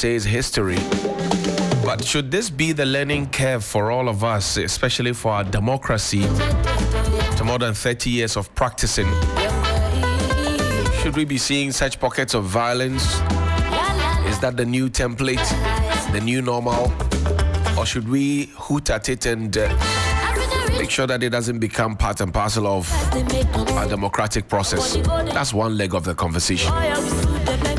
says history. But should this be the learning curve for all of us, especially for our democracy, to more than 30 years of practicing? Should we be seeing such pockets of violence? Is that the new template, the new normal? Or should we hoot at it and make sure that it doesn't become part and parcel of our democratic process? That's one leg of the conversation.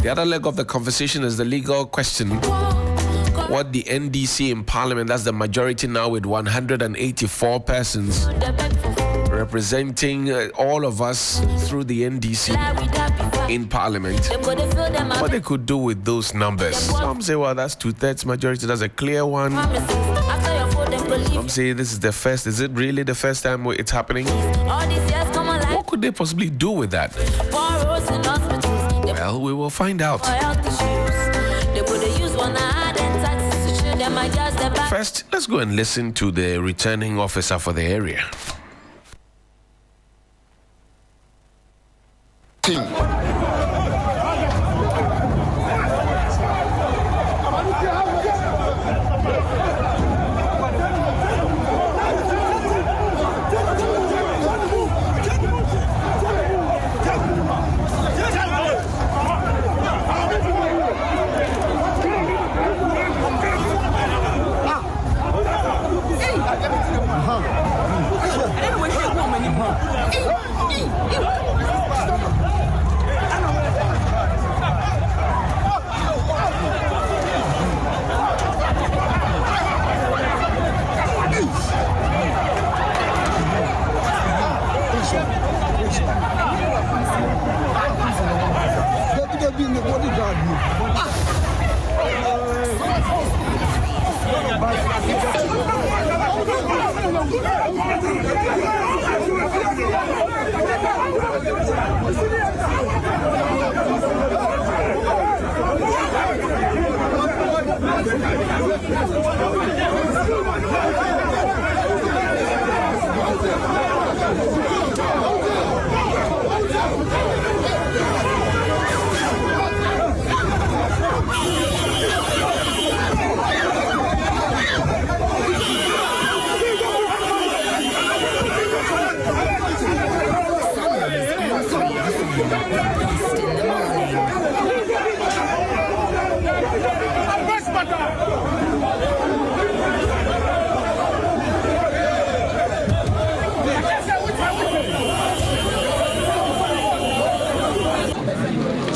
The other leg of the conversation is the legal question. What the NDC in Parliament, that's the majority now with 184 persons representing all of us through the NDC in Parliament, what they could do with those numbers. Some say, well, that's 2/3 majority, that's a clear one. Some say this is the first. Is it really the first time it's happening? What could they possibly do with that? Well, we will find out. First, let's go and listen to the returning officer for the area.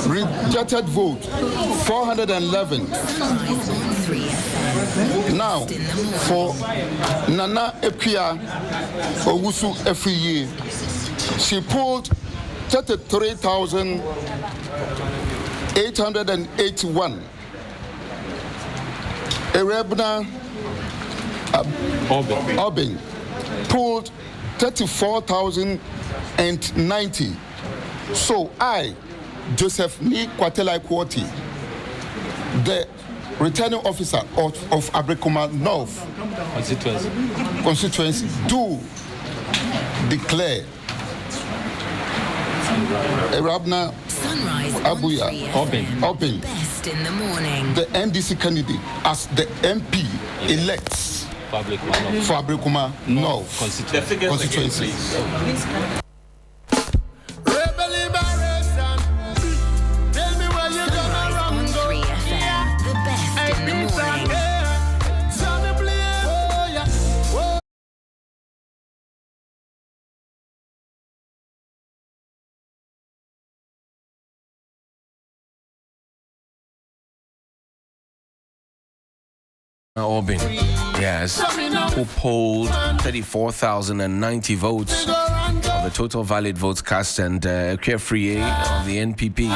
Rejected vote 411. Now for Nana Epia Owusu Efiye, she pulled 33,881. Erebna Obin pulled 34,090. So I, Joseph Ni Kwatela Kwoti, the returning officer of Ablekuma North constituency, do declare Erabna Abuya Obin, the NDC candidate, as the MP elects for Ablekuma North constituency. Obin, yes, who polled 34,090 votes of the total valid votes cast, and Carefree of the NPP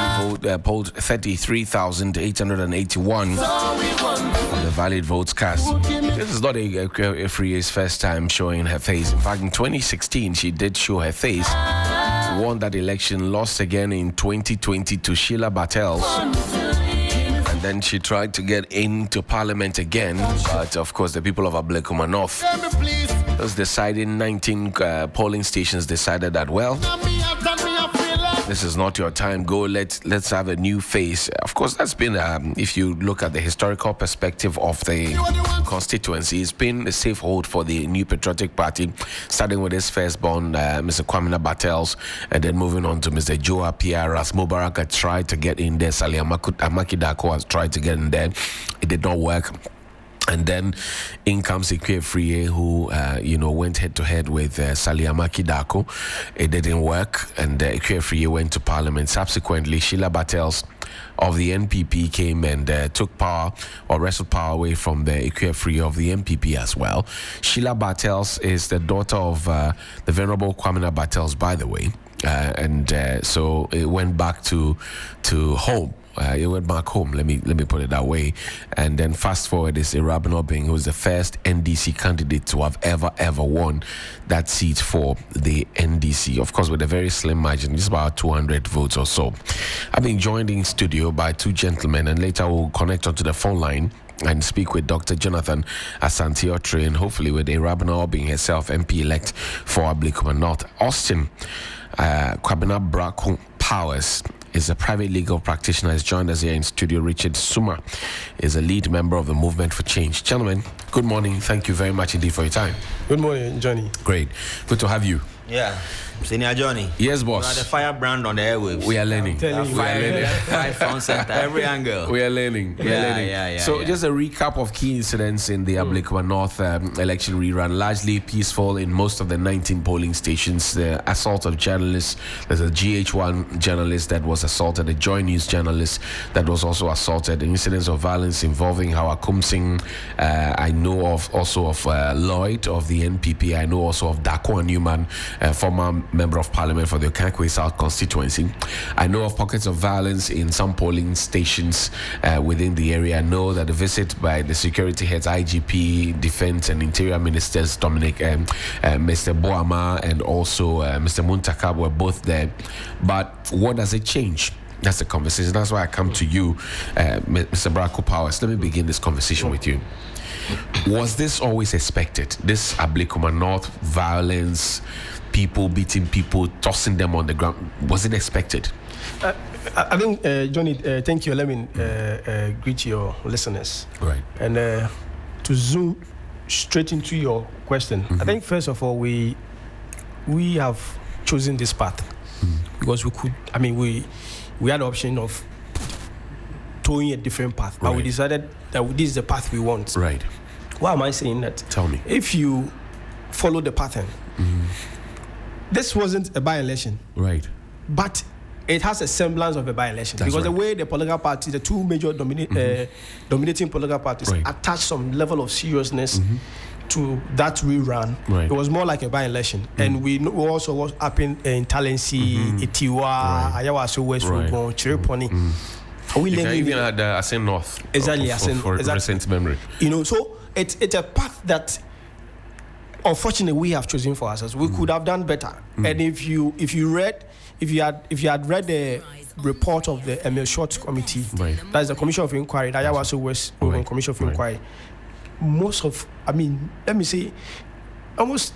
polled 33,881 of the valid votes cast. This is not Carefree's first time showing her face. In fact, in 2016, she did show her face, won that election, lost again in 2020 to Sheila Bartels. And then she tried to get into Parliament again, but of course the people of Ablekuma North, those deciding 19 polling stations decided that, well, this is not your time. Go, let's have a new face. Of course, that's been, if you look at the historical perspective of the constituency, it's been a safe hold for the New Patriotic Party, starting with his firstborn, Mr. Kwamina Bartels, and then moving on to Mr. Joe Appiah. As Mubarak tried to get in there, Sali Amaki Dako has tried to get in there. It did not work. And then in comes Ikwe-Friye, who, went head-to-head with Sali Amaki Dako. It didn't work, and Ikwe-Friye went to Parliament. Subsequently, Sheila Bartels of the NPP came and took power or wrestled power away from the Ikwe-Friye of the NPP as well. Sheila Bartels is the daughter of the Venerable Kwamina Bartels, by the way. So it went back to home. It went back home. Let me put it that way. And then fast forward is Rerun Obing, who was the first NDC candidate to have ever won that seat for the NDC. Of course, with a very slim margin, just about 200 votes or so. I've been joined in studio by two gentlemen, and later we'll connect onto the phone line and speak with Dr. Jonathan Asante-Otre, and hopefully with Rerun Obing herself, MP-elect for Ablekuma North. Austin Kwabena Braku Powers is a private legal practitioner. Has joined us here in studio. Richard Suma is a lead member of the Movement for Change. Gentlemen, good morning. Thank you very much indeed for your time. Good morning, Johnny. Great. Good to have you. Yeah. Senior Johnny. Yes, boss. You are the firebrand on the airwaves. We are learning. Five front center, every angle. We are learning. So just a recap of key incidents in the Ablekuma North election rerun. Largely peaceful in most of the 19 polling stations. The assault of journalists. There's a GH1 journalist that was assaulted, a Joy News journalist that was also assaulted. Incidents of violence involving Hawa Kumsing. I know of Lloyd of the NPP. I know also of Dako Newman, former member of parliament for the Okankwe South constituency. I know of pockets of violence in some polling stations within the area. I know that the visit by the security heads, IGP, Defense and Interior Ministers Dominic, Mr. Boama and also Mr. Muntaka were both there. But what does it change? That's the conversation. That's why I come to you, Mr. Braku Powers. Let me begin this conversation with you. Was this always expected? This Ablekuma North violence, people beating people, tossing them on the ground, was it expected? I think, Johnny, thank you. Let me greet your listeners. Right. And to zoom straight into your question, I think first of all, we have chosen this path because we could. I mean, we had the option of towing a different path, but we decided that this is the path we want. Right. Why am I saying that? Tell me. If you follow the pattern, this wasn't a by-election. Right. But it has a semblance of a by-election. Because the way the political parties, the two major dominating political parties, attach some level of seriousness to that rerun, it was more like a by-election. And we know also what happened in Talensi, Itiwa, Ayawaso, West Rogon, Chiriponi. We even had Asen North. Exactly, for recent memory. So it's a path that unfortunately we have chosen for ourselves. We could have done better. And if you had read the report of the Emil Short Committee, that is the Commission of Inquiry, the Ayawaso West Commission of Inquiry, almost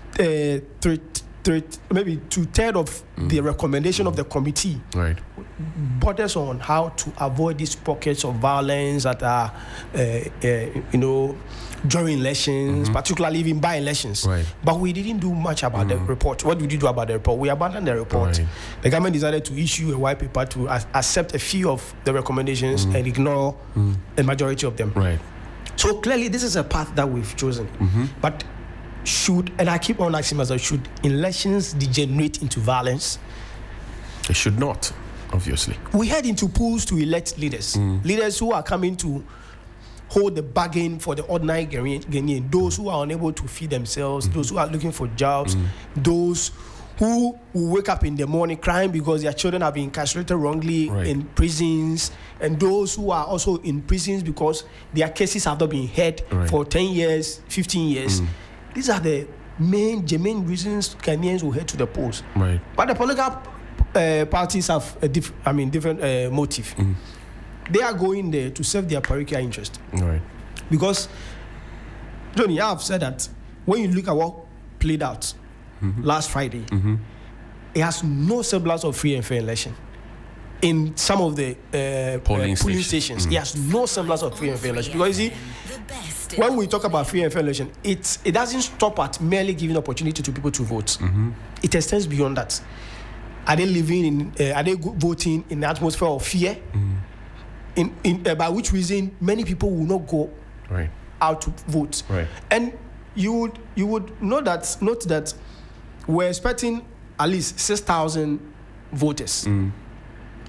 maybe 2/3 of the recommendation of the committee borders on how to avoid these pockets of violence that are, during elections, particularly even by elections. But we didn't do much about the report. What did we do about the report? We abandoned the report. The government decided to issue a white paper to accept a few of the recommendations and ignore a majority of them. So clearly, this is a path that we've chosen. But and I keep on asking myself, should elections degenerate into violence? It should not, obviously. We head into pools to elect leaders. Leaders who are coming to hold the bargain for the ordinary Ghanaian, those who are unable to feed themselves, those who are looking for jobs, those who will wake up in the morning crying because their children have been incarcerated wrongly in prisons, and those who are also in prisons because their cases have not been heard for 10 years, 15 years. These are the main reasons Ghanaians will head to the polls. But the political parties have a different motive. They are going there to serve their parochial interest. Because, Johnny, I have said that when you look at what played out last Friday, it has no semblance of free and fair election. in some of the polling stations. He has no semblance of free and fair election. Because you see, when we talk about free and fair election, it doesn't stop at merely giving opportunity to people to vote. It extends beyond that. Are they living in? Are they voting in an atmosphere of fear? By which reason many people will not go out to vote. And you would note that we're expecting at least 6,000 voters,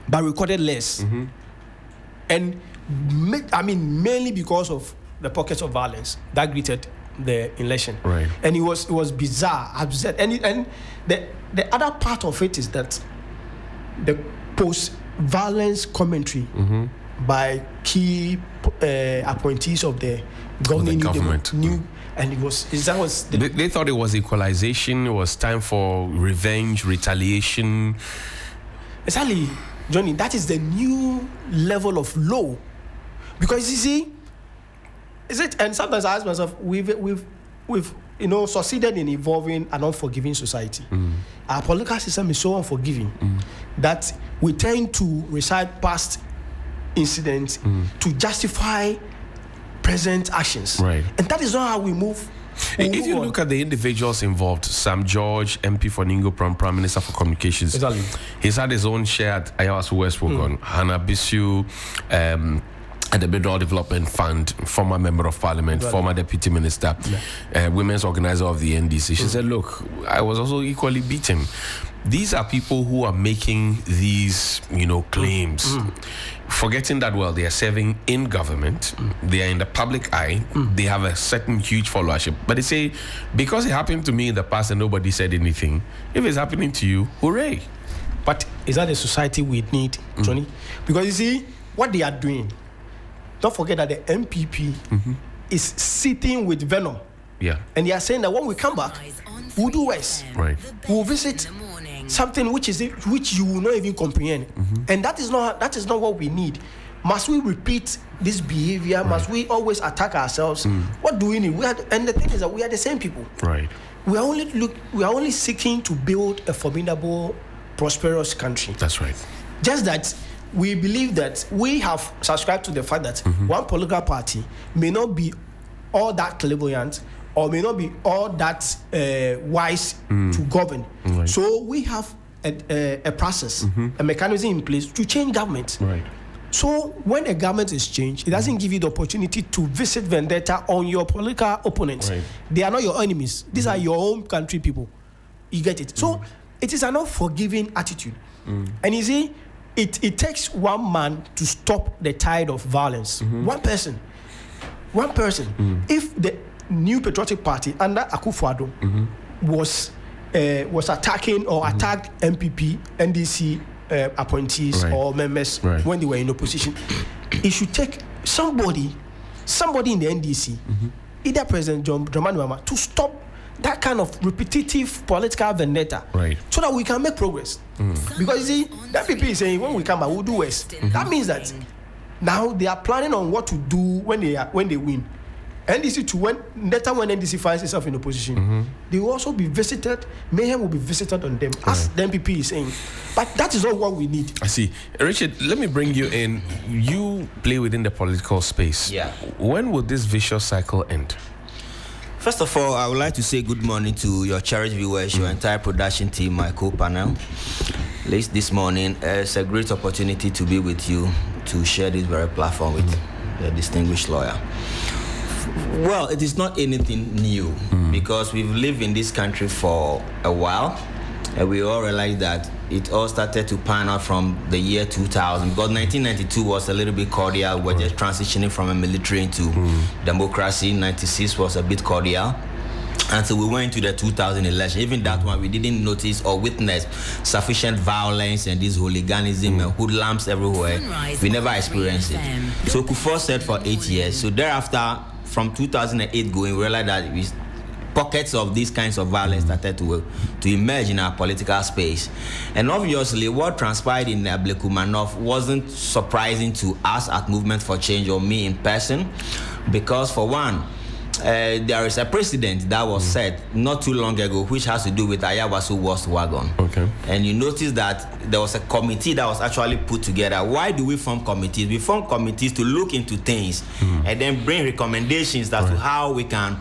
but recorded less. And mainly because of the pockets of violence that greeted the election. And it was bizarre, absurd. And the other part of it is that the post-violence commentary by key appointees of the government. And they thought it was equalization. It was time for revenge, retaliation. Exactly, Johnny. That is the new level of low, because you see, is it? And sometimes I ask myself, we've succeeded in evolving an unforgiving society. Our political system is so unforgiving that we tend to recite past incidents to justify present actions. And that is not how we move. If you look at the individuals involved, Sam George, MP for Ningo Prime Minister for Communications, he's had his own share at Ayawasu West Wogon, Hannah Bisu, at the Bedroll Development Fund, former member of parliament, former deputy minister, women's organizer of the NDC. She said, look, I was also equally beaten. These are people who are making these, claims, forgetting that, well, they are serving in government, they are in the public eye, they have a certain huge followership. But they say, because it happened to me in the past and nobody said anything, if it's happening to you, hooray. But is that the society we need, Johnny? Because you see, what they are doing, don't forget that the MPP is sitting with venom. And they are saying that when we come back, we'll do worse. We'll visit something which you will not even comprehend. And that is not what we need. Must we repeat this behavior? Must we always attack ourselves? What do we need? And the thing is that we are the same people. We are only seeking to build a formidable, prosperous country. That's right. Just that we believe that we have subscribed to the fact that one political party may not be all that clairvoyant or may not be all that wise to govern. So we have a process, a mechanism in place to change government. So when a government is changed, it doesn't give you the opportunity to visit vendetta on your political opponents. They are not your enemies. These are your own country people. You get it? So it is an unforgiving attitude. And you see, it takes one man to stop the tide of violence. One person. If the New Patriotic Party under Akufo-Addo was attacking or attacked MPP, NDC appointees or members when they were in opposition, it should take somebody in the NDC, either President John Dramani Mahama, to stop that kind of repetitive political vendetta, so that we can make progress. Because you see, the MPP is saying when we come back, we'll do worse. That means that now they are planning on what to do when they win. NDC too, when NDC finds itself in opposition, they will also be visited. Mayhem will be visited on them, as the MPP is saying. But that is not what we need. I see. Richard, let me bring you in. You play within the political space. When will this vicious cycle end? First of all, I would like to say good morning to your cherished viewers, your entire production team, my co-panel. This morning, it's a great opportunity to be with you to share this very platform with a distinguished lawyer. Well, it is not anything new because we've lived in this country for a while, and we all realize that it all started to pan out from the year 2000, because 1992 was a little bit cordial. We're just transitioning from a military into democracy. 96 was a bit cordial until we went to the 2000 election. Even that one, we didn't notice or witness sufficient violence and this hooliganism and hoodlums everywhere. We never experienced it. So Kufuor said for 8 years. So thereafter, from 2008 going, we realized that pockets of these kinds of violence started to emerge in our political space. And obviously, what transpired in Ablekuma North wasn't surprising to us at Movement for Change or me in person, because for one, there is a precedent that was set not too long ago, which has to do with Ayawaso Wars Wagon. Okay. And you notice that there was a committee that was actually put together. Why do we form committees? We form committees to look into things and then bring recommendations as to how we can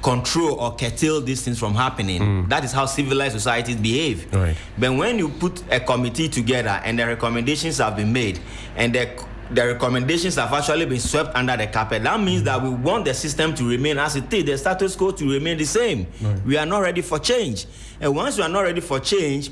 control or curtail these things from happening. That is how civilized societies behave. Right. But when you put a committee together and the recommendations have been made and the recommendations have actually been swept under the carpet, that means that we want the system to remain as it is, the status quo to remain the same. Right. We are not ready for change. And once we are not ready for change,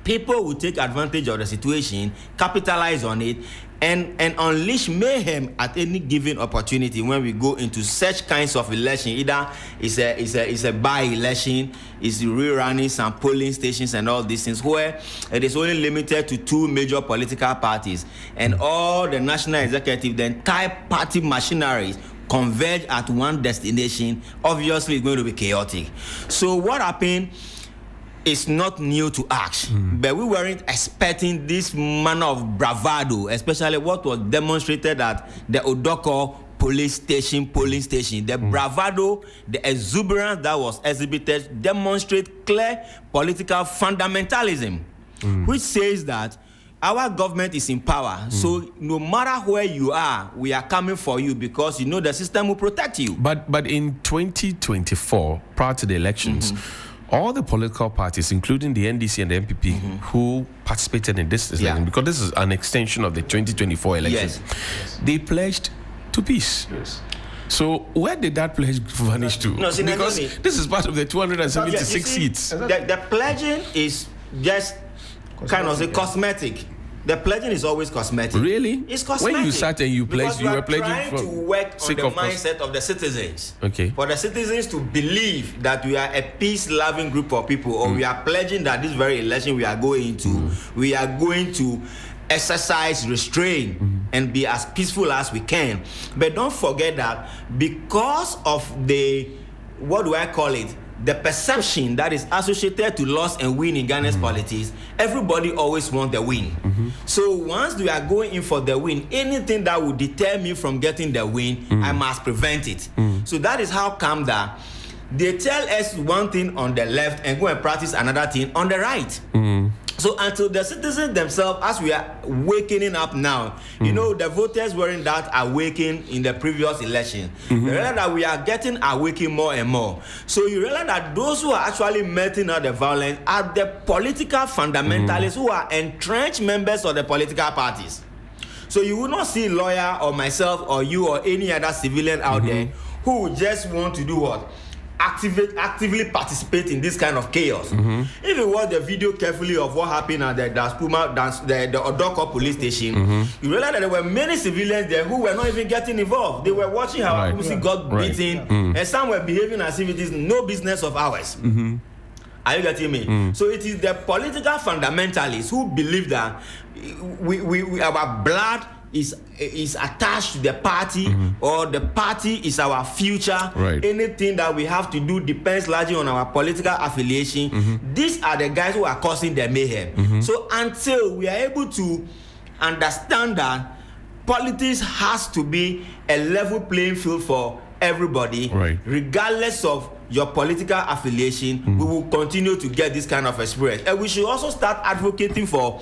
people will take advantage of the situation, capitalize on it, and unleash mayhem at any given opportunity when we go into such kinds of election. Either it's a by-election, it's rerunning some polling stations and all these things, where it is only limited to 2 major political parties, and all the national executive, the entire party machinery converge at one destination. Obviously, it's going to be chaotic. So what happened is not new to us, but we weren't expecting this manner of bravado, especially what was demonstrated at the Odoko polling station. The bravado, the exuberance that was exhibited demonstrate clear political fundamentalism, which says that our government is in power. So no matter where you are, we are coming for you because you know the system will protect you. But in 2024, prior to the elections, all the political parties, including the NDC and the MPP, who participated in this election, because this is an extension of the 2024 elections, they pledged to peace. Yes. So where did that pledge vanish to? No, see, because this is part of the 276 seats. The pledging is just kind of a cosmetic. The pledging is always cosmetic. Really? It's cosmetic. When you sat and you pledged, you were pledging trying to work on the mindset of the citizens. Okay. For the citizens to believe that we are a peace-loving group of people, or we are pledging that this very election we are going to, we are going to exercise restraint and be as peaceful as we can. But don't forget that because of the, what do I call it? The perception that is associated to loss and win in Ghana's politics, everybody always wants the win. So once we are going in for the win, anything that would deter me from getting the win, I must prevent it. So that is how come that they tell us one thing on the left and go and practice another thing on the right. So until the citizens themselves, as we are waking up now, you know, the voters weren't that awakened in the previous election. You realize that we are getting awakened more and more. So you realize that those who are actually melting out the violence are the political fundamentalists who are entrenched members of the political parties. So you will not see a lawyer or myself or you or any other civilian out there who just want to do what? Actively participate in this kind of chaos. If you watch the video carefully of what happened at the Odoko police station, you realize that there were many civilians there who were not even getting involved. They were watching how Akusi got beaten, and some were behaving as if it is no business of ours. Are you getting me? So it is the political fundamentalists who believe that our blood is attached to the party, or the party is our future. Anything that we have to do depends largely on our political affiliation. These are the guys who are causing the mayhem. So until we are able to understand that politics has to be a level playing field for everybody, regardless of your political affiliation, we will continue to get this kind of experience. And we should also start advocating for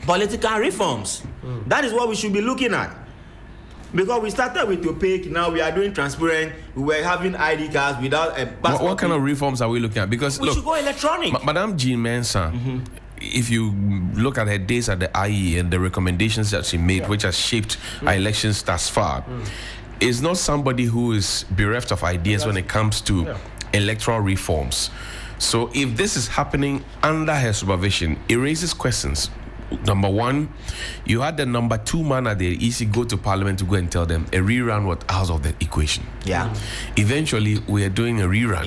political reforms. That is what we should be looking at. Because we started with opaque, now we are doing transparent. We were having ID cards without a passport. What kind of reforms are we looking at? Because we should go electronic. Madame Jean Mensah, if you look at her days at the IE and the recommendations that she made, which has shaped our elections thus far, is not somebody who is bereft of ideas when it comes to electoral reforms. So if this is happening under her supervision, it raises questions. Number one, you had the number 2 man at the EC go to Parliament to go and tell them a rerun was out of the equation. Eventually, we are doing a rerun.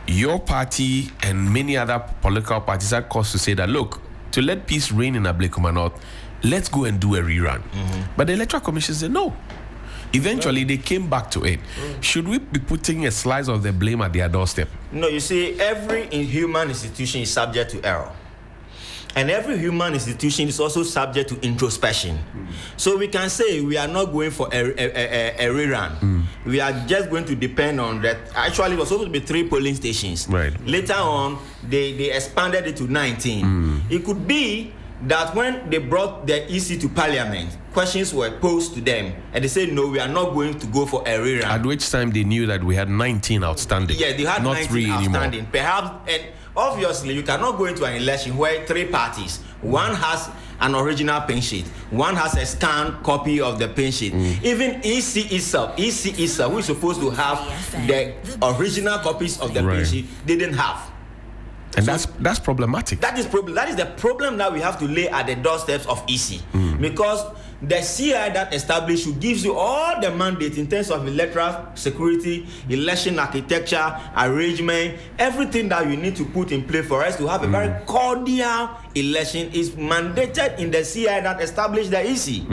Your party and many other political parties are caused to say that, look, to let peace reign in Ablekuma North, let's go and do a rerun. But the Electoral Commission said no. Eventually, they came back to it. Should we be putting a slice of the blame at their doorstep? No, you see, every human institution is subject to error. And every human institution is also subject to introspection. So we can say we are not going for a rerun. we are just going to depend on that. Actually, it was supposed to be 3 polling stations. Right. Later on, they expanded it to 19. It could be that when they brought the EC to Parliament, questions were posed to them, and they said, no, we are not going to go for a rerun. At which time they knew that we had 19 outstanding. Yeah, they had not 19 3 outstanding. anymore. Perhaps, and obviously, you cannot go into an election where 3 parties, one has an original pin sheet, one has a scanned copy of the pin sheet. Even EC itself, who is supposed to have the original copies of the pin sheet, they didn't have. And that's problematic. That is the problem that we have to lay at the doorsteps of EC. Because the CI that established you gives you all the mandate in terms of electoral security, election architecture, arrangement, everything that you need to put in place for us to have a very cordial election is mandated in the CI that established the EC.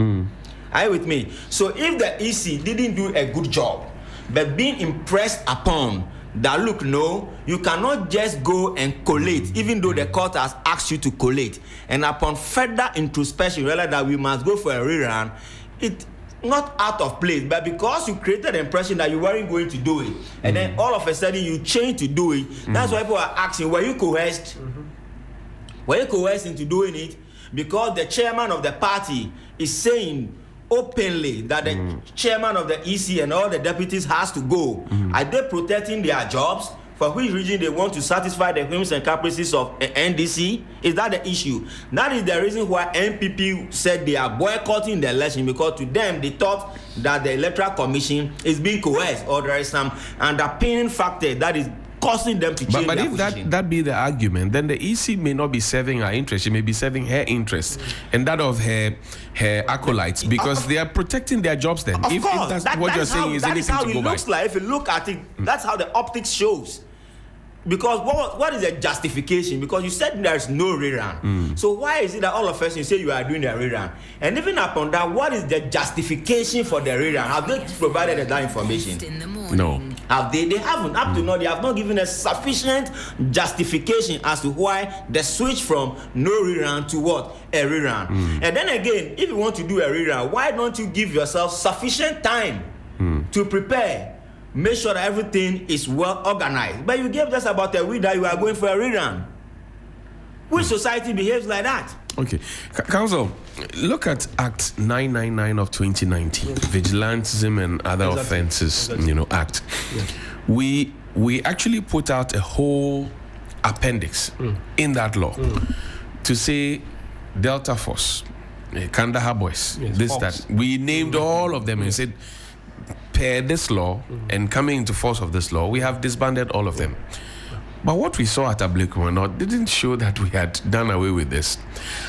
Are you with me? So if the EC didn't do a good job, but being impressed upon that, look, no, you cannot just go and collate, even though the court has asked you to collate. And upon further introspection, you realize that we must go for a rerun. It's not out of place, but because you created the impression that you weren't going to do it, and then all of a sudden you change to do it, that's why people are asking, were you coerced? Were you coerced into doing it? Because the chairman of the party is saying openly that the chairman of the EC and all the deputies has to go. Are they protecting their jobs? For which reason they want to satisfy the whims and caprices of NDC? Is that the issue? That is the reason why NPP said they are boycotting the election, because to them they thought that the Electoral Commission is being coerced, or there is some underpinning factor that is causing them to change but their if position. that be the argument, then the EC may not be serving her interest. She may be serving her interest and that of her acolytes, because they are protecting their jobs then. Of If course, that's what you're saying is anything how to it go by. looks like. If you look at it, that's how the optics shows. Because what is the justification? Because you said there's no rerun. So why is it that all of us you say you are doing the rerun? And even upon that, what is the justification for the rerun? Have they provided that information? No. Have they? They haven't. Up to now, they have not given a sufficient justification as to why the switch from no rerun to what? A rerun. And then again, if you want to do a rerun, why don't you give yourself sufficient time to prepare? Make sure that everything is well organized. But you gave just about a week that you are going for a rerun. Which society behaves like that? Okay. Council, look at Act 999 of 2019, Vigilantism and Other Offences, Act. We actually put out a whole appendix in that law to say Delta Force, Kandahar Boys, that. We named all of them and said, per this law and coming into force of this law, we have disbanded all of them. But what we saw at Ablekuma didn't show that we had done away with this.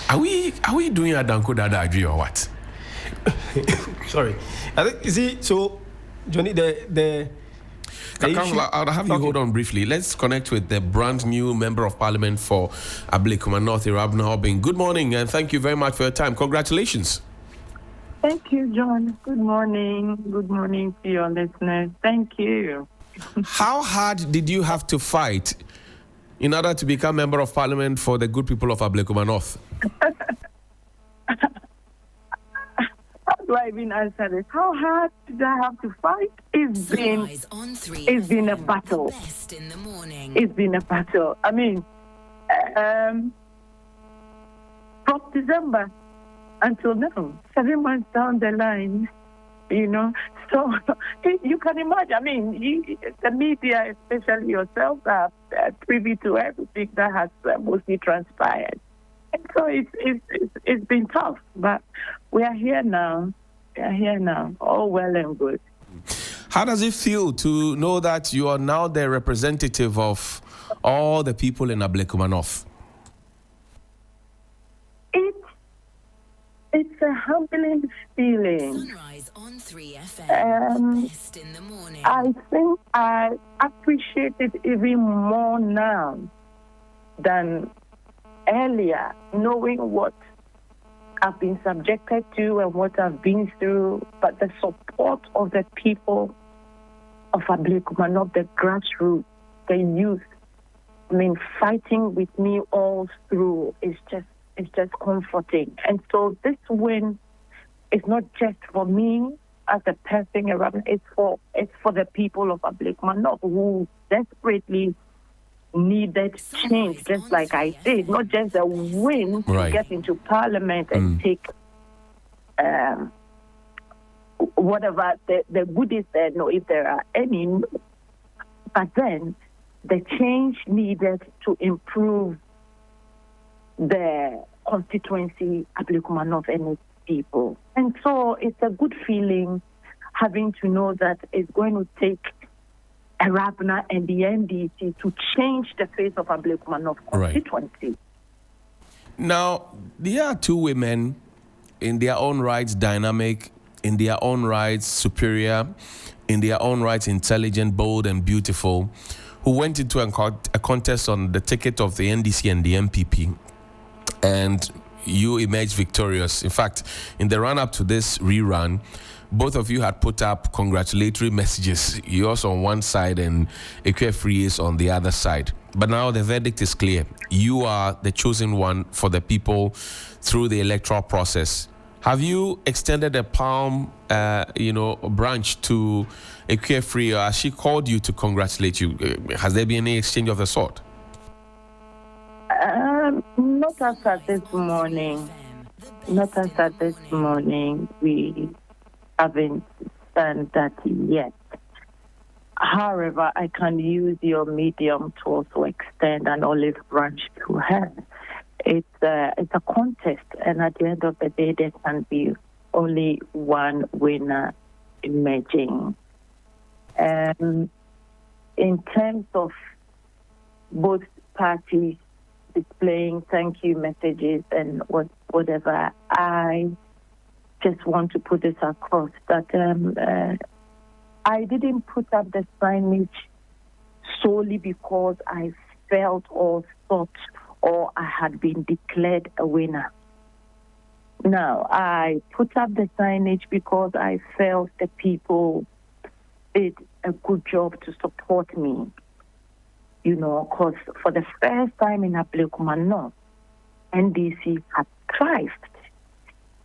Are we doing a Danko Dada agree or what? Sorry, I think, you see, so Johnny, the Councillor, I'll have you hold on briefly. Let's connect with the brand new Member of Parliament for Ablekuma North, Irabna Obin. Good morning and thank you very much for your time. Congratulations. Thank you, John. Good morning. Good morning to your listeners. Thank you. How hard did you have to fight in order to become Member of Parliament for the good people of Ablekuma North? How do I even answer this? How hard did I have to fight? It's been a battle. It's been a battle. I mean, from December until now, 7 months down the line, so you can imagine. I mean, the media, especially yourself, are privy to everything that has mostly transpired. And so it's been tough, but we are here now. All well and good. How does it feel to know that you are now the representative of all the people in Ablekuma North? It's a humbling feeling. Sunrise on 3 FM. Best in the morning. I think I appreciate it even more now than earlier, knowing what I've been subjected to and what I've been through, but the support of the people of Ablekuma, not the grassroots, the youth, I mean, fighting with me all through is just comforting. And so this win is not just for me, as a person, it's for the people of Ablekuma North who desperately needed change, just like I did, not just a win to get into Parliament and take whatever the goodies there, no, if there are any. But then the change needed to improve the constituency, Ablekuma North and its people. And so it's a good feeling having to know that it's going to take Arabna and the NDC to change the face of Ablekuma North constituency. Now, there are two women in their own rights dynamic, in their own rights superior, in their own rights intelligent, bold, and beautiful, who went into a contest on the ticket of the NDC and the MPP. And you emerged victorious. In fact, in the run-up to this rerun, both of you had put up congratulatory messages. Yours on one side and Ekwe is on the other side. But now the verdict is clear. You are the chosen one for the people through the electoral process. Have you extended a palm, branch to Ekwe, or has she called you to congratulate you? Has there been any exchange of the sort? Not as at this morning. Not as at this morning. We haven't done that yet. However, I can use your medium to also extend an olive branch to her. It's a contest, and at the end of the day, there can be only one winner emerging. In terms of both parties displaying thank you messages and whatever, I just want to put this across that I didn't put up the signage solely because I felt or thought or I had been declared a winner. No, I put up the signage because I felt the people did a good job to support me. Because for the first time in Ablekuma North, NDC had thrived.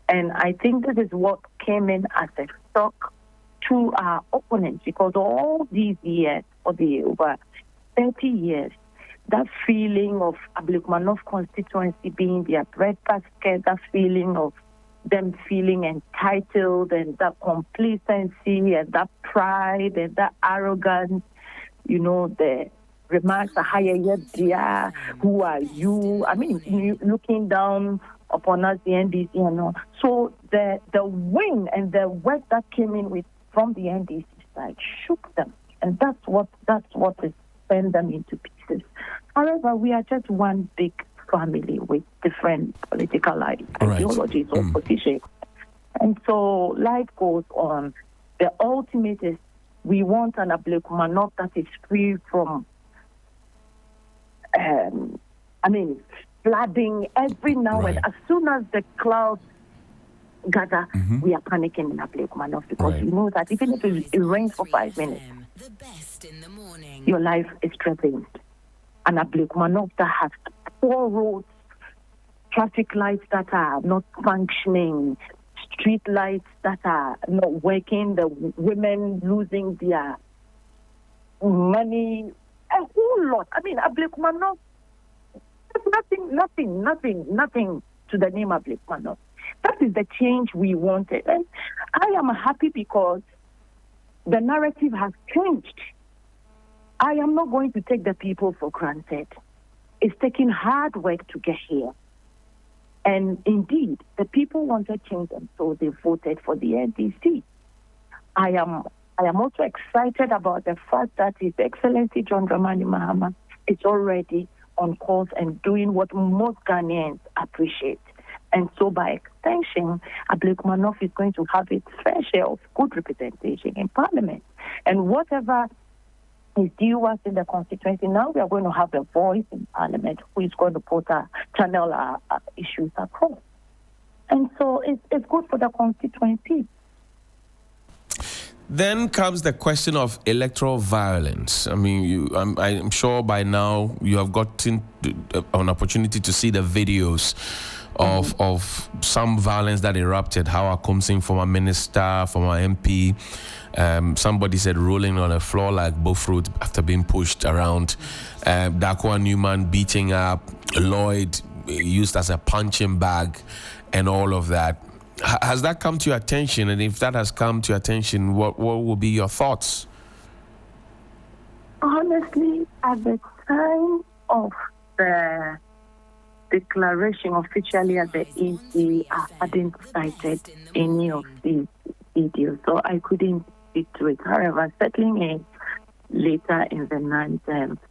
And I think this is what came in as a shock to our opponents, because all these years, for the over 30 years, that feeling of Ablekuma North constituency being their breadbasket, that feeling of them feeling entitled, and that complacency and that pride and that arrogance, the remarks, who are you? I mean, looking down upon us, the NDC and all. So the win and the work that came in from the NDC side shook them, and that's what is sent them into pieces. However, we are just one big family with different political ideologies or positions, and so life goes on. The ultimate is we want an Ablekuma North that is free from flooding every now and as soon as the clouds gather, we are panicking in Ablekuma North because you know that even if it rains for 5 minutes, your life is threatened. And Ablekuma North that has poor roads, traffic lights that are not functioning, street lights that are not working, the women losing their money, a whole lot. I mean, Ablekuma North, nothing to the name Ablekuma North. That is the change we wanted. And I am happy because the narrative has changed. I am not going to take the people for granted. It's taking hard work to get here. And indeed, the people wanted change, and so they voted for the NDC. I am also excited about the fact that His Excellency John Dramani Mahama is already on course and doing what most Ghanaians appreciate. And so by extension, Ablekuma North is going to have its fair share of good representation in Parliament. And whatever is due us in the constituency, now we are going to have a voice in Parliament who is going to channel our issues across. And so it's good for the constituency. Then comes the question of electoral violence. I mean, I'm sure by now you have gotten an opportunity to see the videos of some violence that erupted. How Akumsing, former minister, former MP, somebody said rolling on the floor like buffroot after being pushed around. Dakwa Newman beating up Lloyd, used as a punching bag, and all of that. Has that come to your attention? And if that has come to your attention, what will be your thoughts? Honestly, at the time of the declaration officially at the EC, I hadn't cited any of these videos, so I couldn't speak to it. However, settling in later in the night,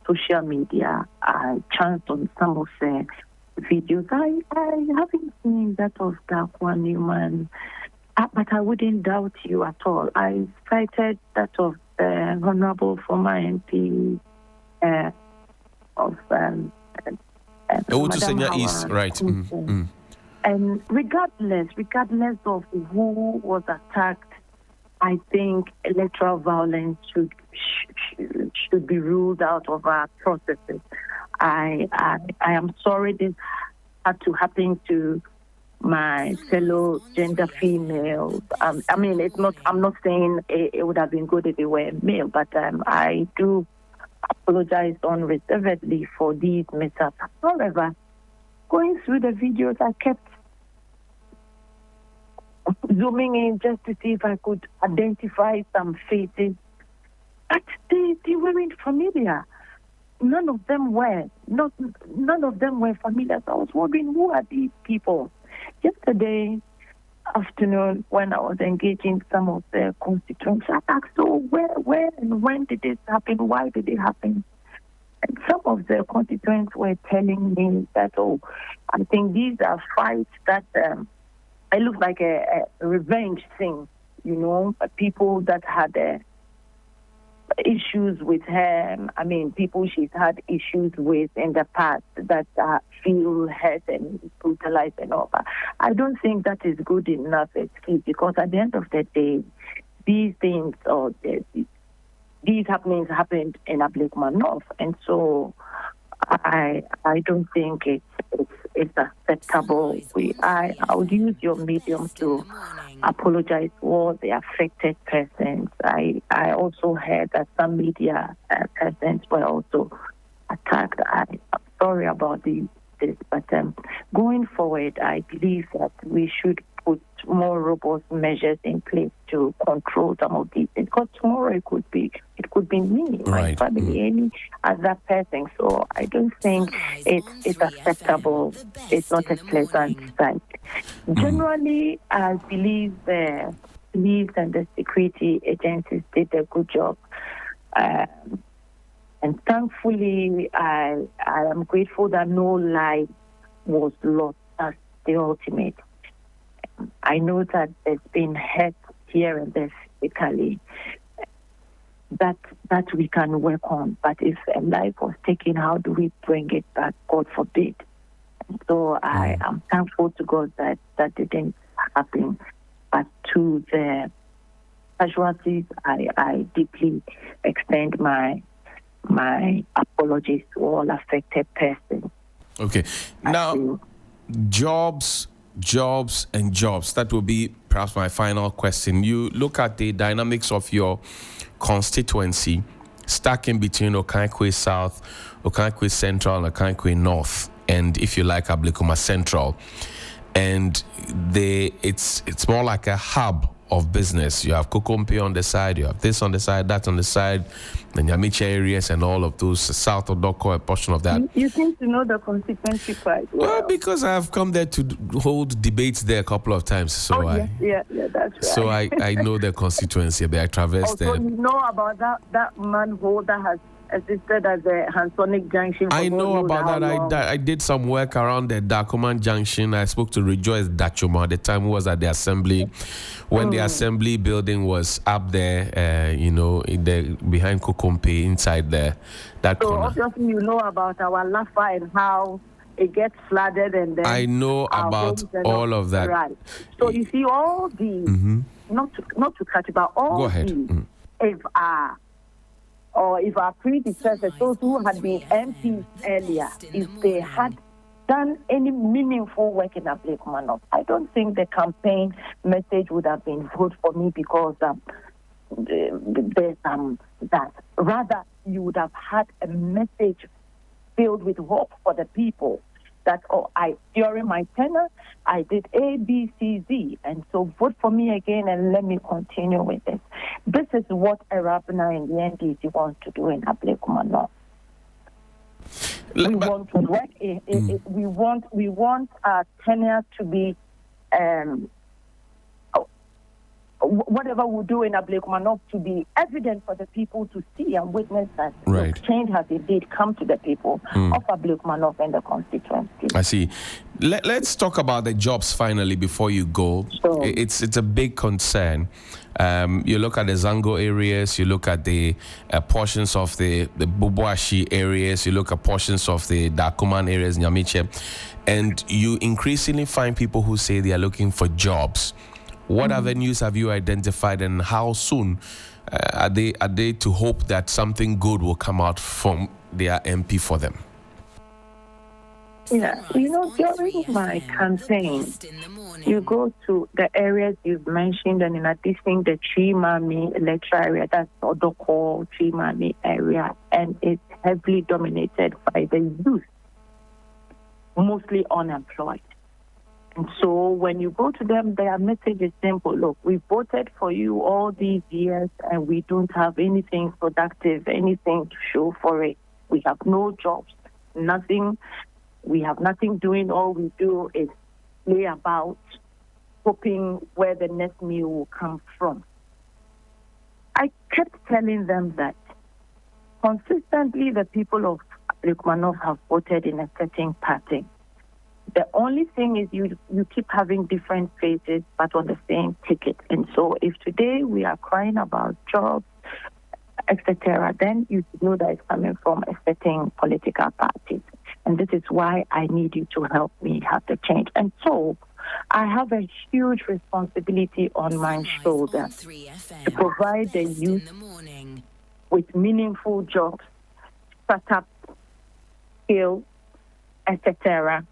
social media, I chanced on some of the videos. I haven't seen that of Dakwa Newman, but I wouldn't doubt you at all. I cited that of the Honorable former MP of East, right? And regardless of who was attacked, I think electoral violence should be ruled out of our processes. I am sorry this had to happen to my fellow gender females. I mean, it's not. I'm not saying it would have been good if it were male, but I do apologize unreservedly for these mishaps. However, going through the videos, I kept zooming in just to see if I could identify some faces, but they weren't familiar. None of them were. None of them were familiar. So I was wondering, who are these people? Yesterday afternoon, when I was engaging some of the constituents, I asked, so where and when did this happen? Why did it happen? And some of the constituents were telling me that, I think these are fights that it looks like a revenge thing, people that had issues with her. I mean, people she's had issues with in the past that feel hurt and brutalized and all that. I don't think that is good enough excuse, because at the end of the day, these things or these happenings happened in Ablekuma North, and so I don't think it's acceptable. I would use your medium to apologize to all the affected persons. I also heard that some media persons were also attacked. I'm sorry about this, but going forward, I believe that we should put more robust measures in place to control some of these things. Because tomorrow it could be me, my family, any other person. So I don't think it's acceptable. It's not a pleasant sight. Generally, I believe the police and the security agencies did a good job. And thankfully, I am grateful that no life was lost. That's the ultimate. I know that there's been hurt here and there physically that we can work on. But if a life was taken, how do we bring it back? God forbid. So I am thankful to God that didn't happen. But to the casualties, I deeply extend my apologies to all affected persons. Okay. Now, jobs. That will be perhaps my final question. You look at the dynamics of your constituency, stacking between Okankwe South, Okankwe Central, and Okankwe North, and if you like, Ablekuma Central. And it's more like a hub of business. You have Kokompe on the side, you have this on the side, that on the side, and Yamiche areas and all of those, south of Doko, a portion of that. You seem to know the constituency quite well. Because I've come there to hold debates there a couple of times. So yeah, that's right. So I know the constituency, but I traversed there. Also, you know about that manhole that has existed as a Hansonic Junction. I know about that. I did some work around the Dakuman Junction. I spoke to Rejoice Dachuma at the time, who was at the assembly. When the assembly building was up there, behind Kokompe, inside there, that corner. Obviously you know about our Lafa and how it gets flooded, and then I know about all of that. Right. So you see all these, not to cut you, but all these, if our predecessors, those who had been MPs earlier, if they had done any meaningful work in Ablekuma North. I don't think the campaign message would have been vote for me because there's that. Rather, you would have had a message filled with hope for the people that, during my tenure, I did A, B, C, Z, and so vote for me again and let me continue with this. This is what Arabna and the NDC wants to do in Ablekuma North. We want to work. We want our tenure to be whatever we do in Ablekuma North to be evident for the people to see and witness that change has indeed come to the people of Ablekuma North and the constituency. I see. Let's talk about the jobs finally before you go. Sure. It's a big concern. You look at the Zango areas, you look at the portions of the Bubuashi areas, you look at portions of the Dakuman areas, Nyamiche, and you increasingly find people who say they are looking for jobs. What avenues have you identified, and how soon are they to hope that something good will come out from their MP for them? Yeah, during my campaign, you go to the areas you've mentioned, and in addition, the Chimami electoral area, that's Odoko Chimami area, and it's heavily dominated by the youth, mostly unemployed. And so when you go to them, their message is simple. Look, we voted for you all these years, and we don't have anything productive, anything to show for it. We have no jobs, nothing. We have nothing doing. All we do is play about, hoping where the next meal will come from. I kept telling them that consistently the people of Ablekuma North have voted in a certain party. The only thing is you keep having different faces, but on the same ticket. And so if today we are crying about jobs, etc., then you know that it's coming from a certain political party. And this is why I need you to help me have the change. And so I have a huge responsibility on my shoulder to provide the youth with meaningful jobs, startup skills, etc.,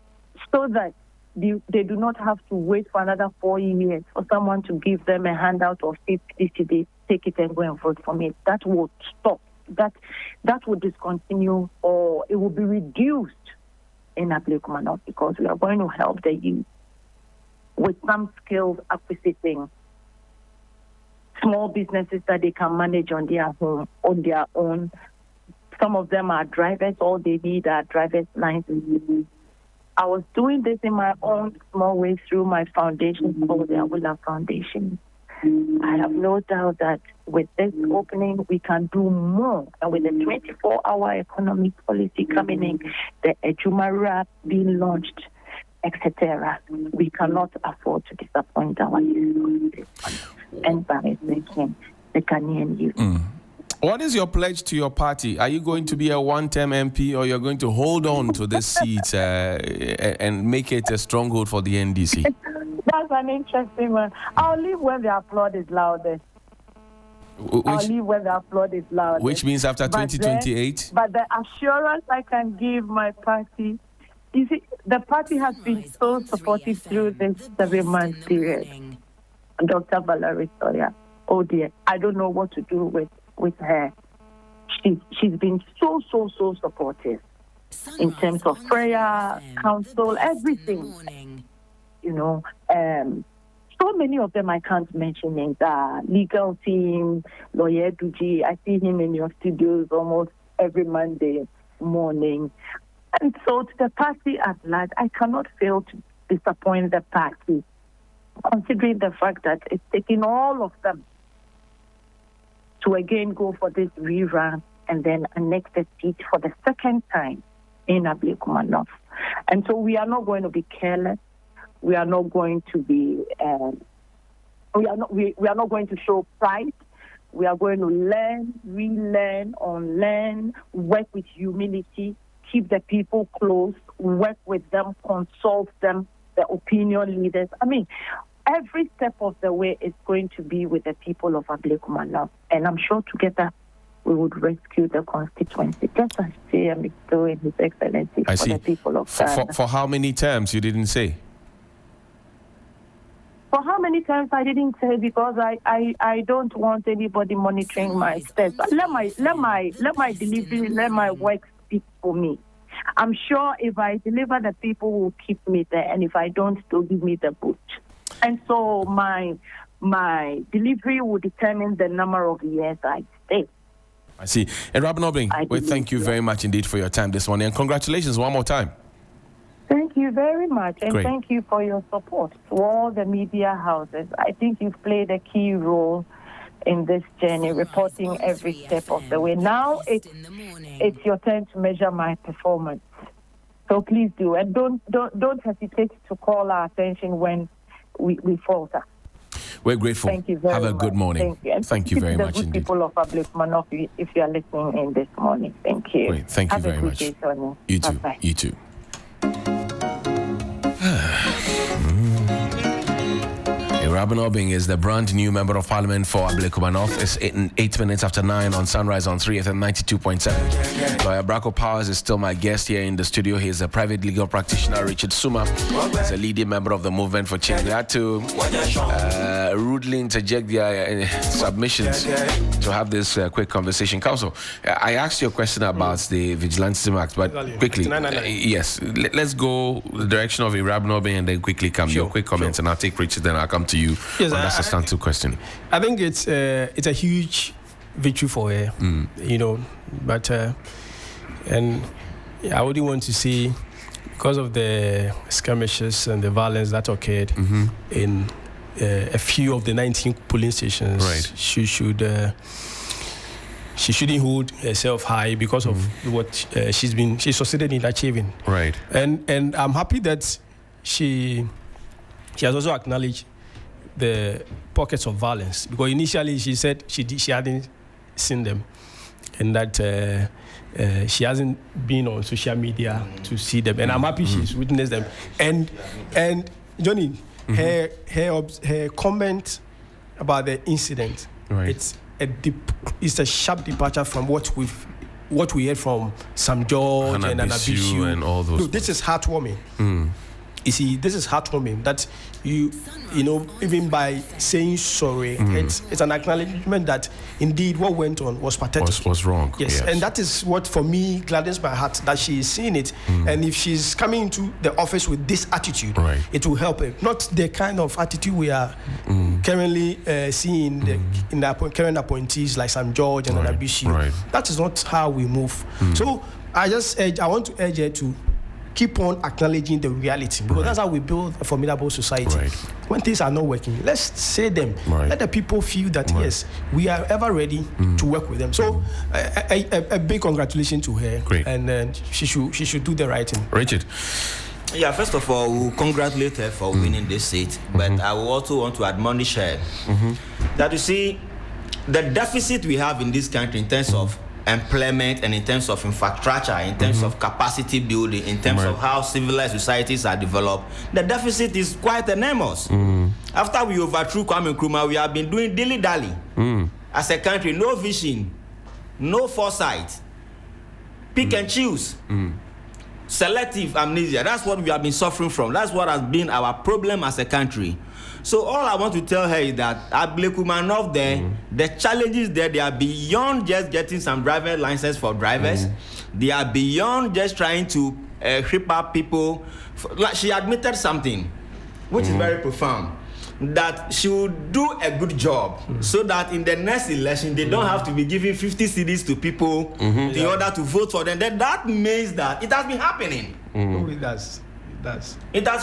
so that they do not have to wait for another 4 years for someone to give them a handout of 50 cedis, take it and go and vote for me. That will stop. That will discontinue, or it will be reduced in Ablekuma North, because we are going to help the youth with some skills acquisiting small businesses that they can manage on their own. Some of them are drivers. All they need are driver's licenses. I was doing this in my own small way through my foundation called the Awula Foundation. I have no doubt that with this opening, we can do more. And with the 24-hour economic policy coming in, the Ejumara being launched, etc., we cannot afford to disappoint our youth and by making the Ghanaian youth. What is your pledge to your party? Are you going to be a one-term MP, or you're going to hold on to this seat and make it a stronghold for the NDC? That's an interesting one. I'll leave when the applause is loudest. Which means after 2028? But the assurance I can give my party, you see, the party has been so supportive through this 7-month period. Dr. Valerie Sawyer, oh dear, I don't know what to do with her. She's been so supportive in terms of prayer, counsel, everything. So many of them I can't mention names. Legal team, Lawyer Duji, I see him in your studios almost every Monday morning. And so to the party at large, I cannot fail to disappoint the party, considering the fact that it's taking all of them to again go for this rerun and then annex the seat for the second time in Ablekuma North. And so we are not going to be careless. We are not going to be. We are not going to show pride. We are going to learn, relearn, unlearn, work with humility, keep the people close, work with them, consult them, the opinion leaders. I mean, every step of the way is going to be with the people of Ablekuma North. And I'm sure together we would rescue the constituency. Just as JM is doing His Excellency for the people of Ghana. For how many terms you didn't say? For how many times I didn't say, because I don't want anybody monitoring my steps. Let my delivery, let my work speak for me. I'm sure if I deliver, the people will keep me there, and if I don't, they'll give me the boot. And so my delivery will determine the number of years I stay. I see. And Robin Obing, we thank you very much indeed for your time this morning, and congratulations one more time. Thank you very much, and Great. Thank you for your support to all the media houses. I think you've played a key role in this journey, reporting every step of the way. Now it's your turn to measure my performance. So please do, and don't hesitate to call our attention when we falter. We're grateful. Thank you very much. Have a good morning. Thank you. And thank you very the much good indeed. People of Ablekuma, if you are listening in this morning, thank you. Great. Thank you very much. Day, Sonia. You too. Bye-bye. You too. Robin Obing is the brand new member of parliament for Ablekuma North. It's 8 minutes after 9 on Sunrise on 3FM 92.7. Lawyer Bracco Powers is still my guest here in the studio. He is a private legal practitioner. Richard Suma is a leading member of the Movement for Change. They had to rudely interject their submissions to have this quick conversation. Counsel, I asked you a question about the Vigilantism Act, but quickly, yes, let's go the direction of Robin Obing and then quickly come your quick comments, and I'll take Richard, then I'll come to you. Yes, that's a substantive question. I think it's a huge victory for her, but and I wouldn't want to see, because of the skirmishes and the violence that occurred in a few of the 19 polling stations. Right. She shouldn't hold herself high because of what she succeeded in achieving. Right. And I'm happy that she has also acknowledged the pockets of violence, because initially she said she hadn't seen them, and that she hasn't been on social media to see them, and I'm happy she's witnessed them. And Johnny, her comment about the incident, right. it's a sharp departure from what we heard from Sam George and Anabishu and all those. Look, this is heartwarming. You see, this is heartwarming that you know, even by saying sorry, it's an acknowledgement that indeed what went on was pathetic. Was wrong. Yes, and that is what for me gladdens my heart, that she is seeing it. And if she's coming into the office with this attitude, it will help her. Not the kind of attitude we are currently seeing in the current appointees like Sam George and Anabishi. That is not how we move. So I want to urge her to keep on acknowledging the reality, because that's how we build a formidable society. When things are not working, let's say them. Let the people feel that yes, we are ever ready to work with them. So a big congratulations to her. Great. And she should do the right thing. Richard. Yeah, first of all, we'll congratulate her for winning this seat, but I will also want to admonish her that, you see, the deficit we have in this country in terms of employment and in terms of infrastructure, in terms of capacity building, in terms of how civilized societies are developed, the deficit is quite enormous. After we overthrew Kwame Nkrumah, we have been doing dilly-dally. As a country, no vision, no foresight, pick and choose, selective amnesia. That's what we have been suffering from. That's what has been our problem as a country. So all I want to tell her is that Ablekuma North there, the challenges there, they are beyond just getting some driver license for drivers. They are beyond just trying to ship up people. Like she admitted something, which is very profound, that she will do a good job so that in the next election, they don't have to be giving 50 CDs to people in order to vote for them. Then that means that it has been happening. It does.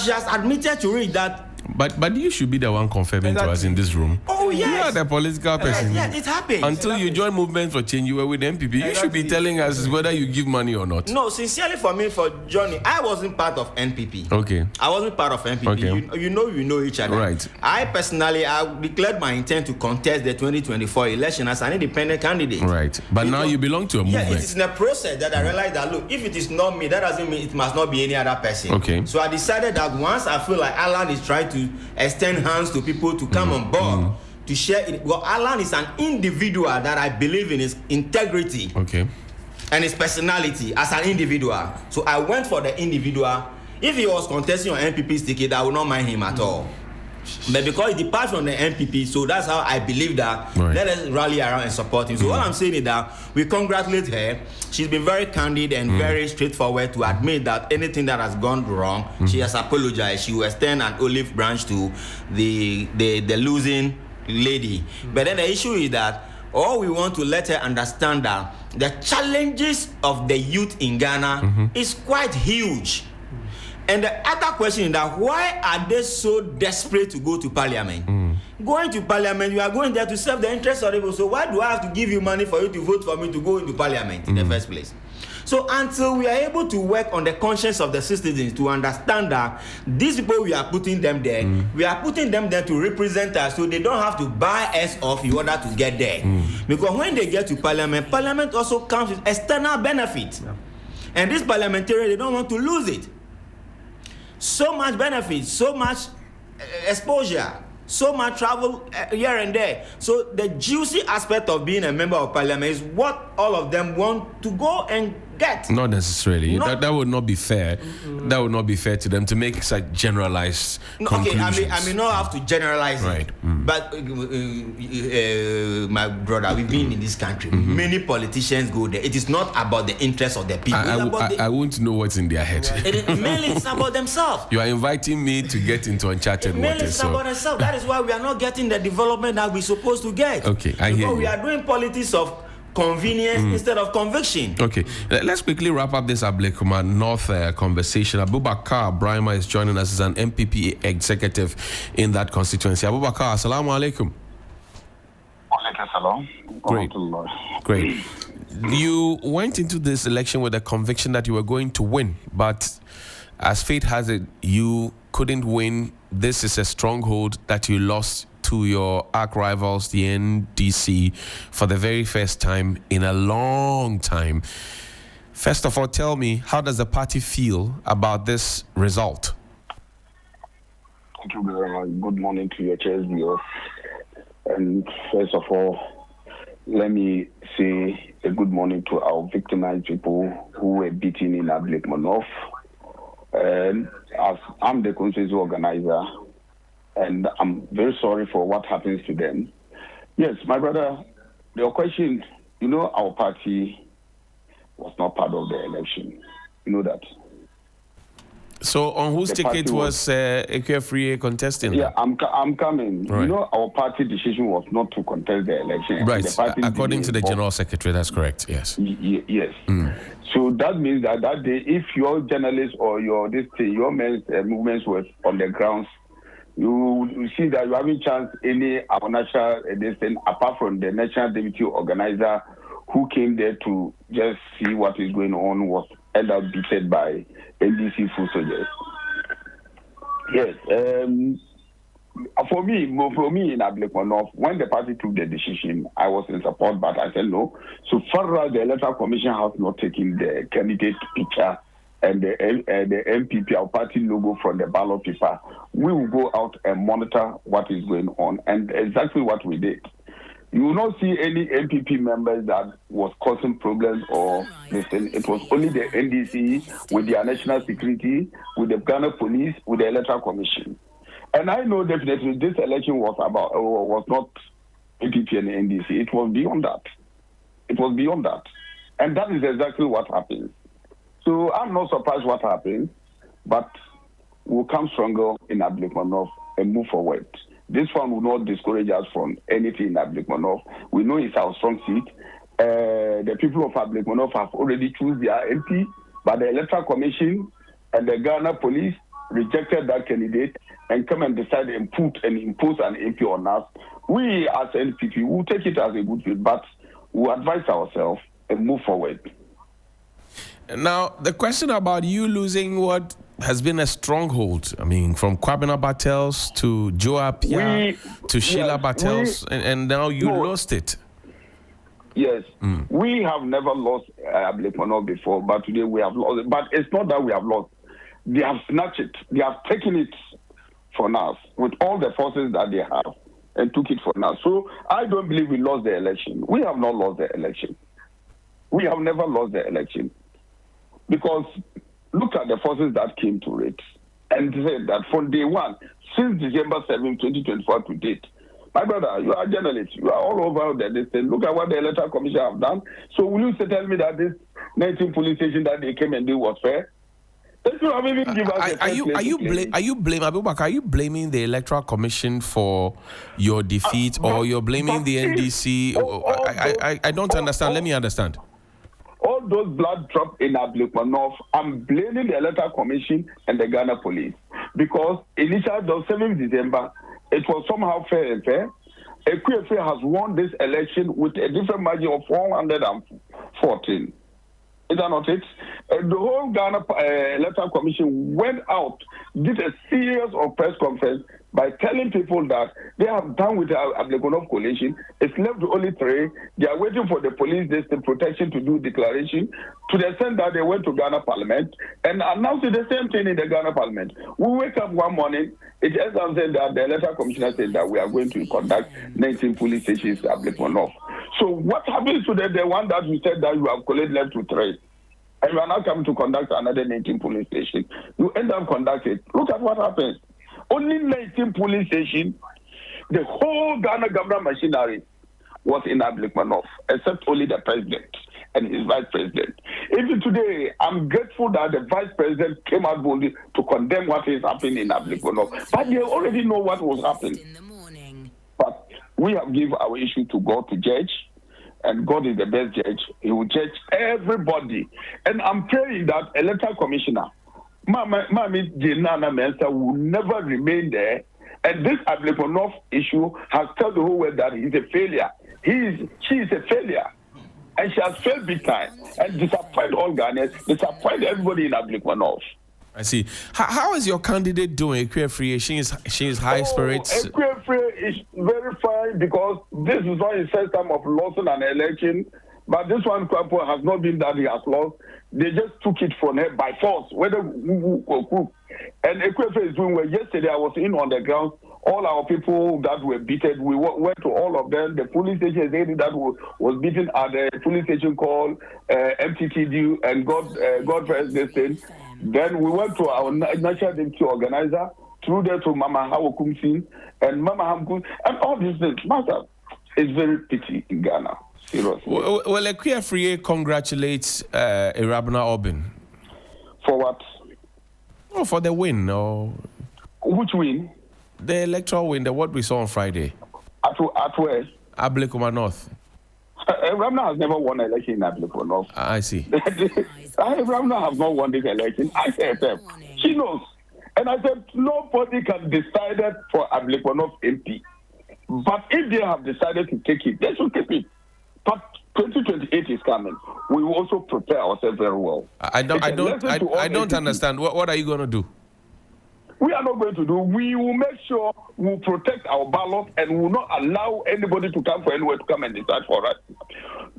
She has admitted to it that. But you should be the one confirming to us in this room. Oh, yes. You are the political person. Yes, it happens. Until you join Movement for Change, you were with MPP. You should be telling us whether you give money or not. No, sincerely for me, for Johnny, I wasn't part of NPP. Okay. I wasn't part of NPP. Okay. You know each other. Right. I personally, I declared my intent to contest the 2024 election as an independent candidate. Right. But now you belong to a movement. Yeah, it is in a process that I realized that, look, if it is not me, that doesn't mean it must not be any other person. Okay. So I decided that once I feel like Alan is trying to extend hands to people to come on board to share it. Well, Alan is an individual that I believe in his integrity. Okay. And his personality as an individual. So I went for the individual. If he was contesting on NPP's ticket, I would not mind him at all. But because he departs from the NPP, so that's how I believe that. Right. Let us rally around and support him. So all I'm saying is that we congratulate her. She's been very candid and very straightforward to admit that anything that has gone wrong, she has apologized. She will extend an olive branch to the losing lady. But then the issue is that all we want to let her understand that the challenges of the youth in Ghana is quite huge. And the other question is that why are they so desperate to go to parliament? Going to parliament, you are going there to serve the interests of the people. So why do I have to give you money for you to vote for me to go into parliament in the first place? So until we are able to work on the conscience of the citizens to understand that these people, we are putting them there, we are putting them there to represent us, so they don't have to buy us off in order to get there. Because when they get to parliament, parliament also comes with external benefits. And these parliamentarians, they don't want to lose it. So much benefit, so much exposure, so much travel here and there. So the juicy aspect of being a member of parliament is what all of them want to go and get. Not necessarily. That would not be fair. That would not be fair to them to make such generalized conclusions. Okay, I may not have to generalize right. it. But my brother, we've been in this country. Many politicians go there. It is not about the interests of the people. I won't know what's in their head. Mainly it's about themselves. You are inviting me to get into uncharted waters. Mainly it's about themselves. That is why we are not getting the development that we're supposed to get. Okay, I hear you. We are doing politics of convenience instead of conviction. Okay, let's quickly wrap up this Ablekuma North conversation. Abubakar Brahima is joining us as an MPP executive in that constituency. Abubakar, assalamu alaikum. Great. You went into this election with a conviction that you were going to win, but as fate has it, you couldn't win. This is a stronghold that you lost to your arch rivals, the NDC, for the very first time in a long time. First of all, tell me, how does the party feel about this result? Thank you very much. Good morning to your chairs viewers. And first of all, let me say a good morning to our victimized people who were beaten in Ablekuma North. As I'm the constituency organizer, and I'm very sorry for what happens to them. Yes, my brother, your question, our party was not part of the election. You know that. So on whose ticket was Ekefrie contesting? Yeah, I'm coming. Right. Our party decision was not to contest the election. Right, the according to the General Secretary, that's correct, yes. Yes. So that means that day, if your journalists or your men's movements were on the grounds, you see that you haven't chance any national thing apart from the national deputy organizer who came there to just see what is going on was ended up beaten by NDC full soldiers. Yes. For me in Ablekuma North, when the party took the decision, I was in support, but I said no. So far as the Electoral Commission has not taken the candidate picture and the MPP, our party logo from the ballot paper, we will go out and monitor what is going on. And exactly what we did. You will not see any MPP members that was causing problems or listen. It was only the NDC with their national security, with the Ghana police, with the Electoral Commission. And I know definitely this election was not MPP and NDC. It was beyond that. And that is exactly what happened. So I'm not surprised what happened, but we'll come stronger in Ablekuma North and move forward. This one will not discourage us from anything in Ablekuma North. We know it's our strong seat. The people of Ablekuma North have already chosen their MP, but the Electoral Commission and the Ghana police rejected that candidate and come and decide and impose an MP on us. We as NPP will take it as a good thing, but we'll advise ourselves and move forward. Now, the question about you losing what has been a stronghold, I mean, from Kwabena Battles to Joe Apia to Sheila Battles, and now you lost it. Yes, we have never lost Ablekuma North before, but today we have lost it. But it's not that we have lost. They have snatched it. They have taken it from us with all the forces that they have. and took it for now. So I don't believe we lost the election. We have not lost the election. We have never lost the election. Because look at the forces that came to it and said that from day one, since December 7, 2024 to date, my brother, you are a journalist. You are all over this thing. Look at what the Electoral Commission have done. So will you tell me that this 19 police station that they came and did was fair? Are you blaming the Electoral Commission for your defeat, or you're blaming the NDC? I don't understand. Let me understand. All those blood drops in Ablekuma North, I'm blaming the Electoral Commission and the Ghana Police, because initially, the 7th December, it was somehow fair and fair. Equifre has won this election with a different margin of 414. Is that not it? The whole Ghana Electoral Commission went out, did a series of press conference by telling people that they have done with the Ablekuma coalition. It's left only 3. They are waiting for the police protection to do declaration, to the extent that they went to Ghana Parliament and announced the same thing in the Ghana Parliament. We wake up one morning, it ends up saying that the Electoral Commissioner said that we are going to conduct 19 police stations at Ablekuma North. So what happens to the one that you said that you have collected left to 3? And you are now coming to conduct another 19 police station. You end up conducting. Look at what happens. Only 19 police stations, the whole Ghana government machinery was in Ablekuma North, except only the president and his vice president. Even today, I'm grateful that the vice president came out boldly to condemn what is happening in Ablekuma North. But they already know what was happening. But we have given our issue to God to judge. And God is the best judge. He will judge everybody. And I'm praying that Electoral Commissioner, Mami Jenana Mensa, will never remain there. And this Ablekuma North issue has told the whole world that he's a failure. She is a failure. And she has failed big time. And disappoint all Ghanaians, disappoint everybody in Ablekuma North. I see. How is your candidate doing, Equifre? She is high spirits. Equifre is very fine, because this is not his first time of losing an election. But this one, Kwapo, has not been that he has lost. They just took it from her by force, whether who or who. And Equifre is doing well. Yesterday, I was in on the ground. All our people that were beaten, we went to all of them. The police station that was beaten at the police station called MTTD and God first this thing. Then we went to our national deputy organizer, through there to Mama Hawakumsin and Mama Hamkun, and all these things. Master, it's very pity in Ghana. Seriously. Well, Equifre congratulates Irabna Obin. For what? Oh, for the win. Or which win? The electoral win, what we saw on Friday. At where? Ablekuma North. Ramna has never won an election in Ablekuma North. I see. Ramna has not won this election. I said, she knows. And I said, nobody can decide it for Ablekuma North MP. But if they have decided to take it, they should take it. But 2028 is coming. We will also prepare ourselves very well. I don't understand. What are you going to do? We are not going to do. We will make sure we will protect our ballot and we will not allow anybody to come from anywhere to come and decide for us.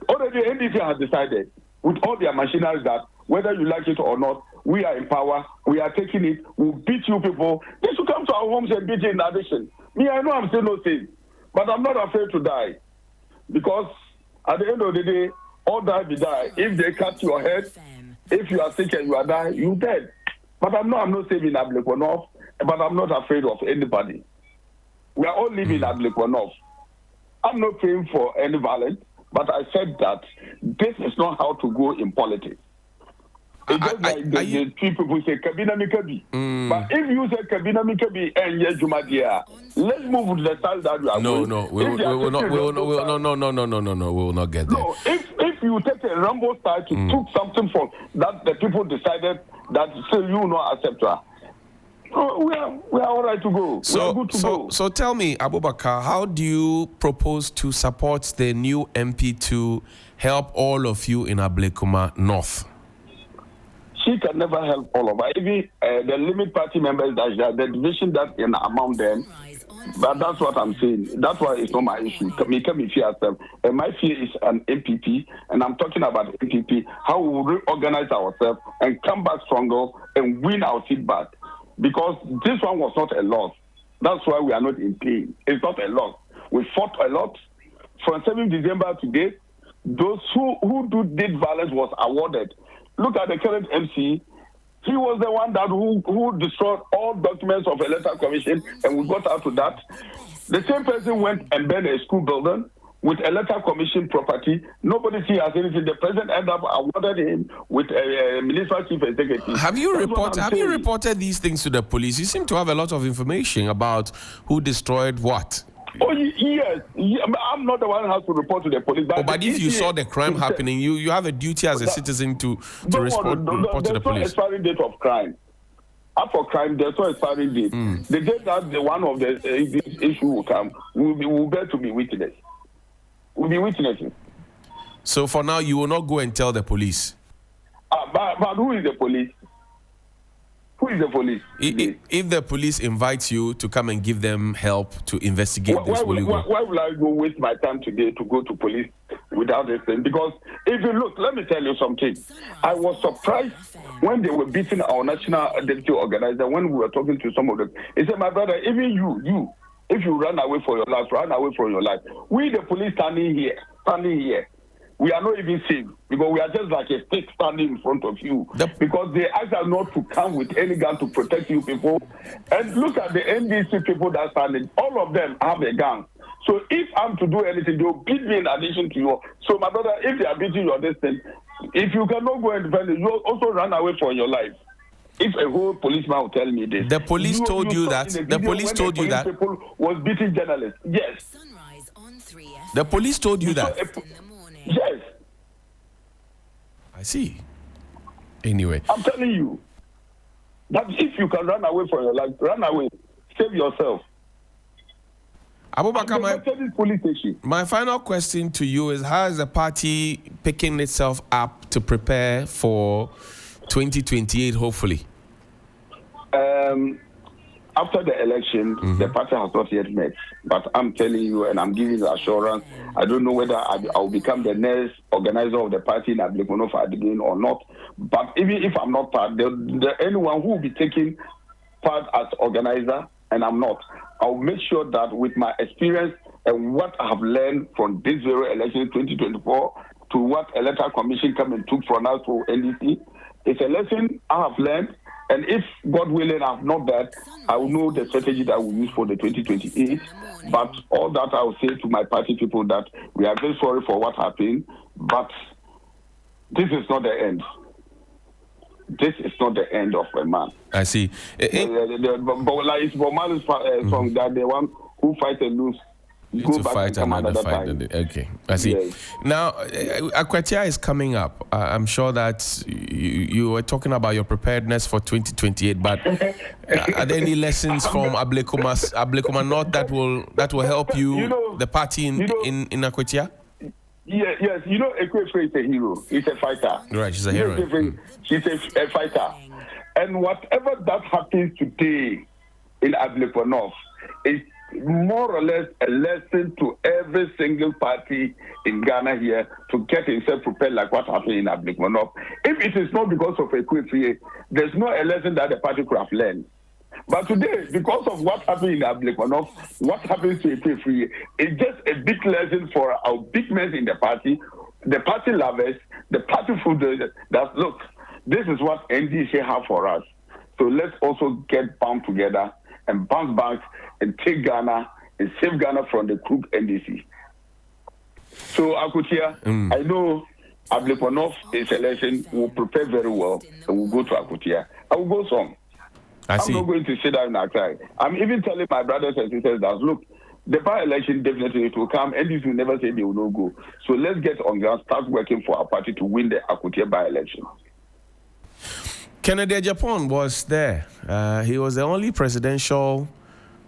Already, NDC has decided with all their machinery that whether you like it or not, we are in power. We are taking it. We'll beat you people. They should come to our homes and beat you in addition. Me, I know I'm still no sin, but I'm not afraid to die, because at the end of the day, all die be die. If they cut your head, if you are sick and you are dying, you dead. But I'm not saving Ablekuma North, but I'm not afraid of anybody. We are all living in Ablekuma North. I'm not praying for any violence, but I said that this is not how to go in politics. It's just like the people say, Kabina Mikabi. But if you say Kabina Mikabi and Yejumadia, let's move to the style that we are going. We will not get there. No, if you take a Rambo style to took something from that the people decided that still you not accept her. We are all right to go. We are good to go. So tell me, Abubakar, how do you propose to support the new MP to help all of you in Ablekuma North? She can never help all of us. Even the limit party members, the division that in among them, but that's what I'm saying. That's why it's not my issue. Me fear myself. And my fear is an MPP, and I'm talking about MPP, how we will reorganize ourselves and come back stronger and win our seat back. Because this one was not a loss. That's why we are not in pain. It's not a loss. We fought a lot. From 7th December to date, those who did violence was awarded. Look at the current MC. He was the one that who destroyed all documents of Electoral Commission, and we got out to that. The same person went and burned a school building with Electoral Commission property. Nobody see as anything. The president ended up awarded him with a municipal chief executive. Have you reported these things to the police? You seem to have a lot of information about who destroyed what. Oh yes, I'm not the one who has to report to the police. But if you saw the crime happening, you have a duty as a citizen to report to the police. There's no expiring date of crime. Up for crime, there's no expiring date. The day that one of the this issue will come, we'll bear to be witness. We'll be witnesses. So for now, you will not go and tell the police. But who is the police? Who is the police? If the police invites you to come and give them help to investigate this, will you go? Why will I go waste my time today to go to police without this thing? Because if you look, let me tell you something. I was surprised when they were beating our national deputy organizer, when we were talking to some of them. He said, my brother, even you, if you run away for your life, run away from your life. We, the police, standing here, we are not even safe because we are just like a stick standing in front of you. Because they ask us not to come with any gun to protect you people. And look at the NDC people that are standing. All of them have a gun. So if I'm to do anything, they'll beat me in addition to you. So my brother, if they are beating you on this thing, if you cannot go and defend it, you also run away for your life. If a whole policeman will tell me this. The police told you that. The police told you that. People was beating journalists. Yes. Sunrise on 3FM. The police told you that. Yes. I see. Anyway. I'm telling you that if you can run away from your life, run away. Save yourself. Abubakar, my my final question to you is, how is the party picking itself up to prepare for 2028, hopefully? After the election, the party has not yet met. But I'm telling you, and I'm giving the assurance, I don't know whether I'll become the next organizer of the party in Ablekuma again or not. But even if I'm not part, anyone who will be taking part as organizer, and I'm not, I'll make sure that with my experience and what I have learned from this very election 2024 to what Electoral Commission come and took from us for NDC, it's a lesson I have learned. And if, God willing, I have not that, I will know the strategy that I will use for the 2028. But all that I will say to my party people that we are very sorry for what happened, but this is not the end. This is not the end of a man. I see. But like it's Bob Marley's song that the one who fights and lose. To fight another fight. Okay, I see. Yes. Now, Akwatia is coming up. I'm sure that you were talking about your preparedness for 2028, but are there any lessons from Ablekuma North that will help you the party in Akwatia? Yes. You know, Ekwefe is a hero. He's a fighter. Right, she's a hero. She's a fighter. And whatever that happens today in Ablekuma North is more or less a lesson to every single party in Ghana here to get himself prepared like what happened in Ablekuma North. If it is not because of Ekwefe, there's no a lesson that the party could have learned. But today, because of what happened in Ablekuma North, what happens to Ekwefe, it's just a big lesson for our big men in the party lovers, the party fooders, that look, this is what NDC have for us. So let's also get bound together and bounce back and take Ghana and save Ghana from the crook NDC. So, Akutia, I know Ablekuma North is a lesson. We'll prepare very well and we'll go to Akutia. I will go some. I'm not going to sit down and cry. I'm even telling my brothers and sisters that, look, the by-election definitely it will come. NDC will never say they will not go. So let's get on ground, start working for our party to win the Akutia by-election. Kennedy Japan was there. He was the only presidential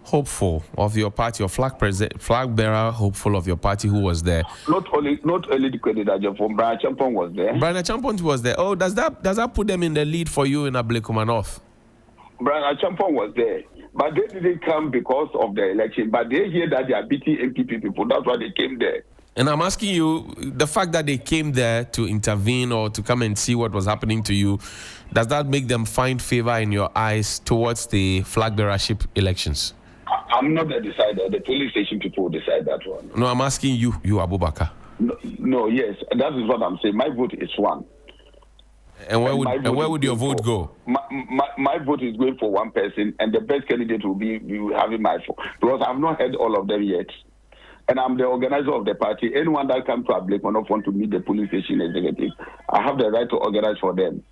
hopeful of your party, or flag bearer hopeful of your party who was there. Not only the Kennedy Japan, Brian Champon was there. Brian Champon was there. Oh, does that put them in the lead for you in Ablekuma North? Brian Champon was there, but they didn't come because of the election. But they hear that they are beating MPP people. That's why they came there. And I'm asking you, the fact that they came there to intervene or to come and see what was happening to you, does that make them find favor in your eyes towards the flag bearership elections? I'm not the decider. The police station people will decide that one. No, I'm asking you, Abubakar. No, yes, that is what I'm saying. My vote is one. And where would your vote go? My vote is going for one person, and the best candidate will be having my vote, because I've not heard all of them yet. And I'm the organizer of the party. Anyone that comes to Ablekuma want to meet the police station executive, I have the right to organize for them.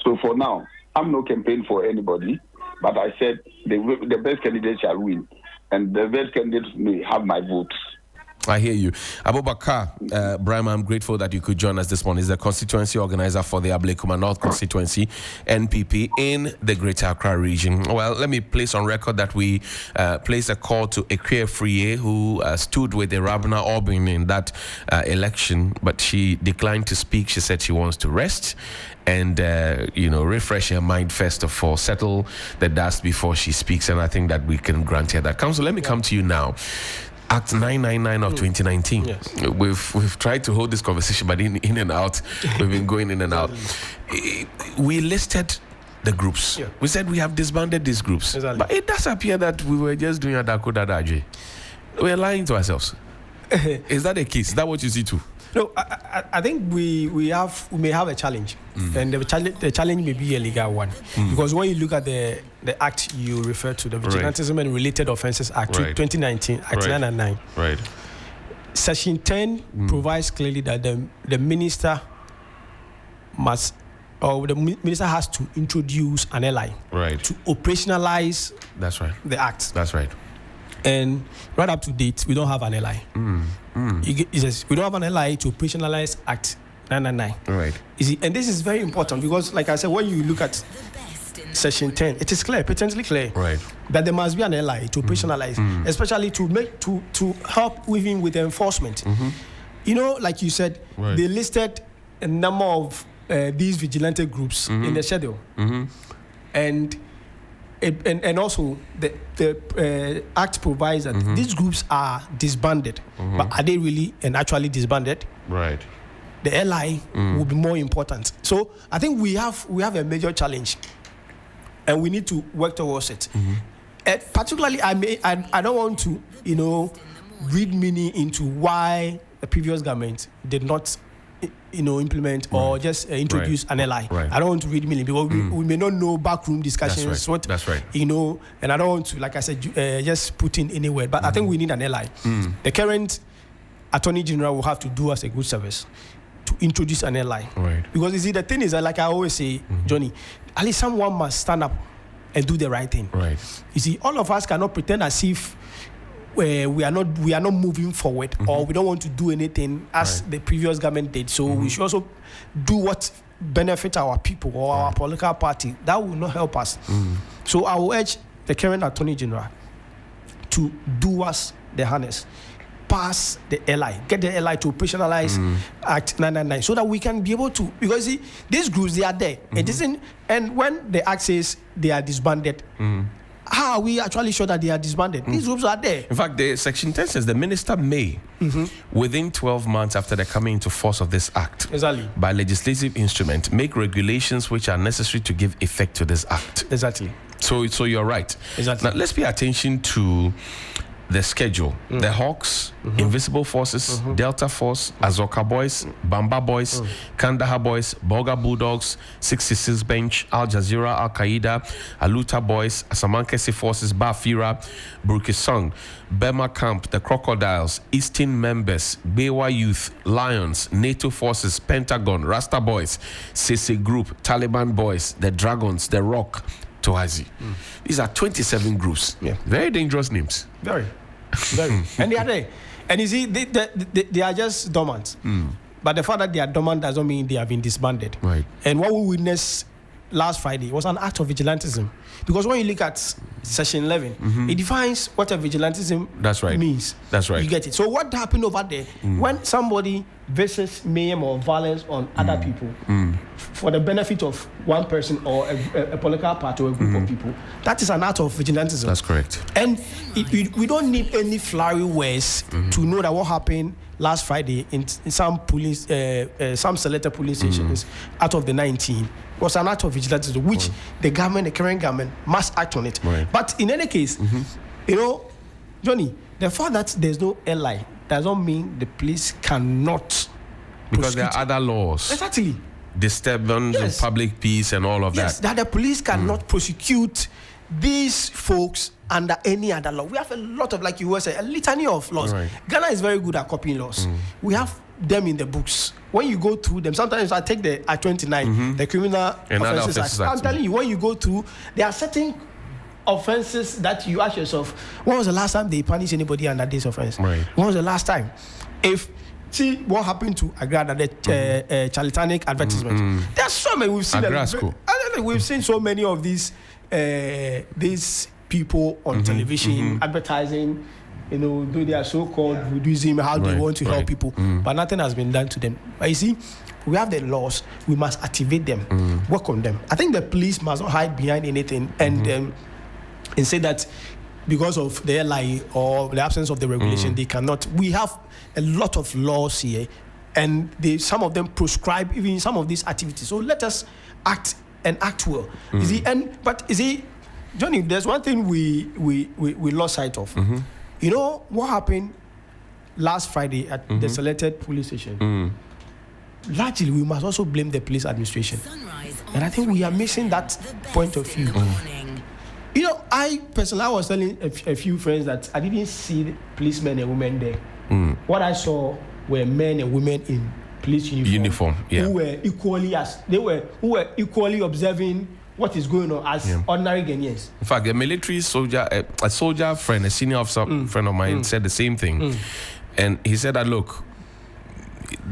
So for now, I'm not campaigning for anybody, but I said the best candidate shall win, and the best candidate may have my votes. I hear you. Abubakar, Brahma, I'm grateful that you could join us this morning. He's the constituency organizer for the Ablekuma North constituency, NPP, in the Greater Accra region. Well, let me place on record that we placed a call to Ekwe Friye, who stood with Rabna Orbin in that election, but she declined to speak. She said she wants to rest and, refresh her mind first of all, settle the dust before she speaks. And I think that we can grant her that. Council, let me come to you now. Act 999 of 2019. Yes. We've tried to hold this conversation, but in and out, we've been going in and out. We listed the groups. Yeah. We said we have disbanded these groups. Exactly. But it does appear that we were just doing a Dakota Daji. We're lying to ourselves. Is that the case? Is that what you see too? No, I think we may have a challenge, and the challenge may be a legal one, because when you look at the act you refer to, the Vigilantism and Related Offences Act 2019, Act 999. Right. Section 10 provides clearly that the minister must, or the minister has to introduce an ally to operationalize. That's right. The act. That's right. And right up to date, we don't have an ally. It says we don't have an ally to operationalize Act 999. Right. And this is very important because, like I said, when you look at Section 10, it is clear, patently clear, that there must be an ally to operationalize, especially to help even with the enforcement. Like you said, they listed a number of these vigilante groups in the schedule, and also the act provides that these groups are disbanded, but are they really and actually disbanded? Right. The LI will be more important. So I think we have a major challenge, and we need to work towards it. Particularly, I don't want to read meaning into why the previous government did not implement or just introduce an ally. I don't want to read meaning because we may not know backroom discussions. That's right. And I don't want to, like I said, just put in any word. But I think we need an ally. The current Attorney General will have to do us a good service to introduce an ally. Because you see, the thing is that, like I always say, Johnny, at least someone must stand up and do the right thing. You see, all of us cannot pretend as if we are not moving forward, or we don't want to do anything as the previous government did. So we should also do what benefit our people or our political party. That will not help us. So I will urge the current Attorney General to do us the harness, pass the LI, get the LI to operationalize Act 999, so that we can be able to, because see, these groups, they are there. It isn't, and when the act says they are disbanded, how are we actually sure that they are disbanded? These groups are there. In fact, the Section 10 says the minister may, within 12 months after the coming into force of this act, by legislative instrument, make regulations which are necessary to give effect to this act. So you're right. Now, let's pay attention to the schedule. The Hawks, Invisible Forces, Delta Force, Azoka Boys, Bamba Boys, Kandahar Boys, Boga Bulldogs, 66 Bench, Al Jazeera, Al Qaeda, Aluta Boys, Asamankesi Forces, Bafira, Burkisong, Bema Camp, the Crocodiles, Eastern Members, Bewa Youth, Lions, NATO Forces, Pentagon, Rasta Boys, Sese Group, Taliban Boys, the Dragons, the Rock, Toazi. These are 27 groups. Very dangerous names. Very. And they are there. And you see, they are just dormant. But the fact that they are dormant doesn't mean they have been disbanded. And what we witnessed last Friday was an act of vigilantism. Because when you look at Section 11, it defines what a vigilantism means. You get it. So what happened over there, when somebody versus mayhem or violence on other people for the benefit of one person or a political party or a group of people, that is an act of vigilantism. That's correct. And we don't need any flowery words to know that what happened last Friday in some police, some selected police stations out of the 19 was an act of vigilantism, which the current government must act on it. But in any case, Johnny, the fact that there's no airline does not mean the police cannot. Because there are other laws. Exactly. Disturbance of public peace and all of that. Yes, that the police cannot prosecute these folks under any other law. We have a lot of, like you were saying, a litany of laws. Right. Ghana is very good at copying laws. We have them in the books. When you go through them, sometimes I take the I-29, the Criminal Offences Act. I'm telling you, when you go through, there are certain offenses that you ask yourself, when was the last time they punished anybody under this offense? Right. When was the last time? See what happened to Agrada, the Charlatanic advertisement. There's so many we've seen. We've seen so many of these people on television advertising, do their so-called voodooism, how they want to help people, but nothing has been done to them. But you see, we have the laws, we must activate them, work on them. I think the police must not hide behind anything and say that because of their lie or the absence of the regulation, they cannot. We have a lot of laws here, and some of them prescribe even some of these activities. So let us act well. You see, but you see, Johnny, there's one thing we lost sight of. You know what happened last Friday at the selected police station? Largely, we must also blame the police administration, and I think we are missing that point of view. You know, I personally, I was telling a few friends that I didn't see policemen and women there. What I saw were men and women in police uniform who were equally observing what is going on as ordinary Ghanaians. In fact, a military soldier, a soldier friend, a senior officer friend of mine said the same thing. And he said that, look,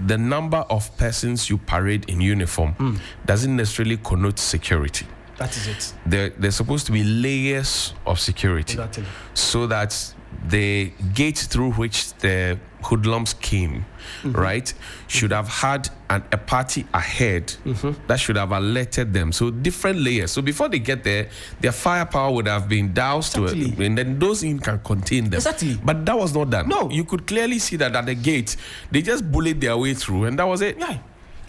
the number of persons you parade in uniform doesn't necessarily connote security. That is it. There's supposed to be layers of security, so that the gate through which the hoodlums came, right, should have had a party ahead that should have alerted them. So different layers. So before they get there, their firepower would have been doused to it, and then those in can contain them. Exactly. But that was not done. No. You could clearly see that at the gate, they just bullied their way through, and that was it. Yeah.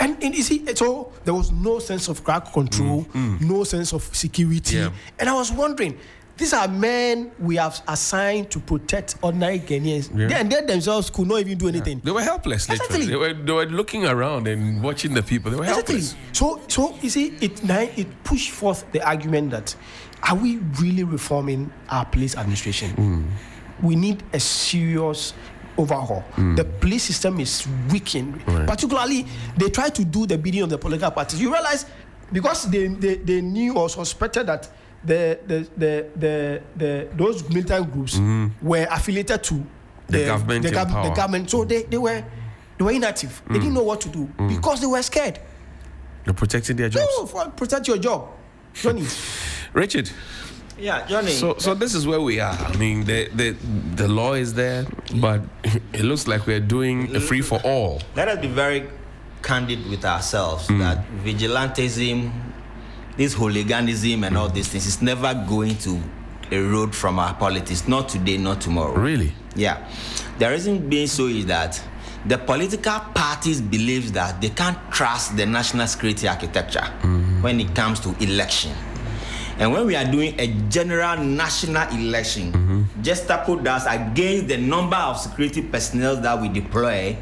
And you see, so there was no sense of crowd control, no sense of security. And I was wondering, these are men we have assigned to protect ordinary Ghanaians. And they themselves could not even do anything. They were helpless, literally. They were looking around and watching the people. They were helpless. So you see, it pushed forth the argument that, are we really reforming our police administration? We need a serious overhaul. The police system is weakened. Particularly, they try to do the bidding of the political parties. You realize, because they knew or suspected that those militant groups were affiliated to the government. So they were inactive. They didn't know what to do because they were scared. They're protecting their jobs. No, protect your job, Johnny. Richard. Yeah, Johnny. So this is where we are. I mean, the law is there, but it looks like we're doing a free for all. Let us be very candid with ourselves that vigilantism, this hooliganism and all these things is never going to erode from our politics. Not today, not tomorrow. Really? Yeah. The reason being so is that the political parties believe that they can't trust the national security architecture when it comes to election. And when we are doing a general national election, just put us against the number of security personnel that we deploy,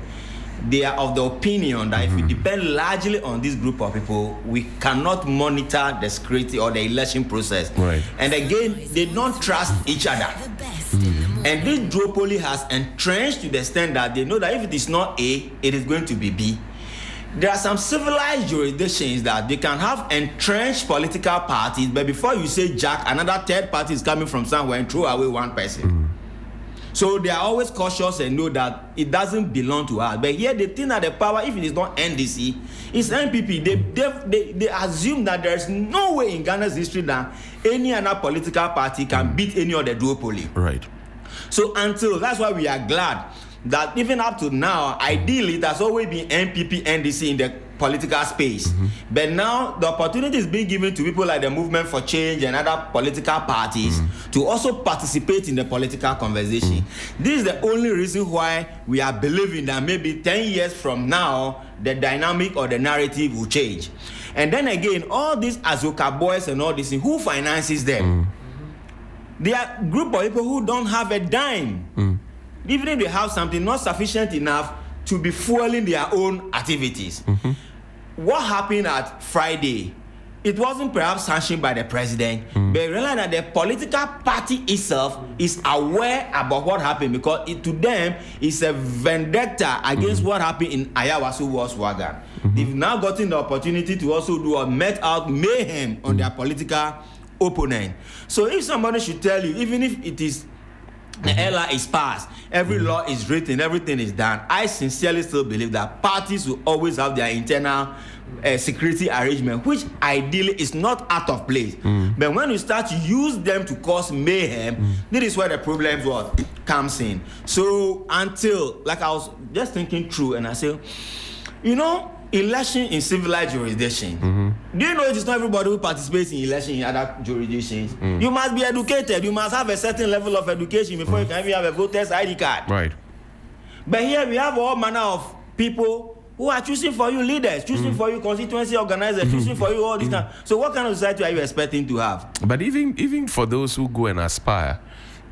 they are of the opinion that if we depend largely on this group of people, we cannot monitor the security or the election process. Right. And again, they don't trust each other. And this duopoly has entrenched to the extent that they know that if it is not A, it is going to be B. There are some civilized jurisdictions that they can have entrenched political parties, but before you say Jack, another third party is coming from somewhere and throw away one person. So they are always cautious and know that it doesn't belong to us. But here they think that the power, if it is not NDC, it's NPP. They assume that there is no way in Ghana's history that any other political party can beat any other duopoly. Right. So that's why we are glad that even up to now, ideally, it has always been NPP, NDC in the political space. But now the opportunity is being given to people like the Movement for Change and other political parties to also participate in the political conversation. This is the only reason why we are believing that maybe 10 years from now, the dynamic or the narrative will change. And then again, all these Azuka boys and all this, who finances them? There are a group of people who don't have a dime. Even if they have something not sufficient enough to be fueling their own activities. What happened at Friday? It wasn't perhaps sanctioned by the president, but realize that the political party itself is aware about what happened because to them it's a vendetta against what happened in Ayawaso Volkswagen. They've now gotten the opportunity to also do a met out mayhem on their political opponent. So if somebody should tell you, even if it is the LR is passed, every law is written, everything is done, I sincerely still believe that parties will always have their internal security arrangement, which ideally is not out of place. But when you start to use them to cause mayhem, this is where the problem comes in. So until, like I was just thinking through, and I say, election in civilized jurisdiction. Do you know it is not everybody who participates in election in other jurisdictions? You must be educated. You must have a certain level of education before you can even have a voter's ID card. Right. But here we have all manner of people who are choosing for you leaders, choosing for you constituency organizers, choosing for you all this kind. So what kind of society are you expecting to have? But even for those who go and aspire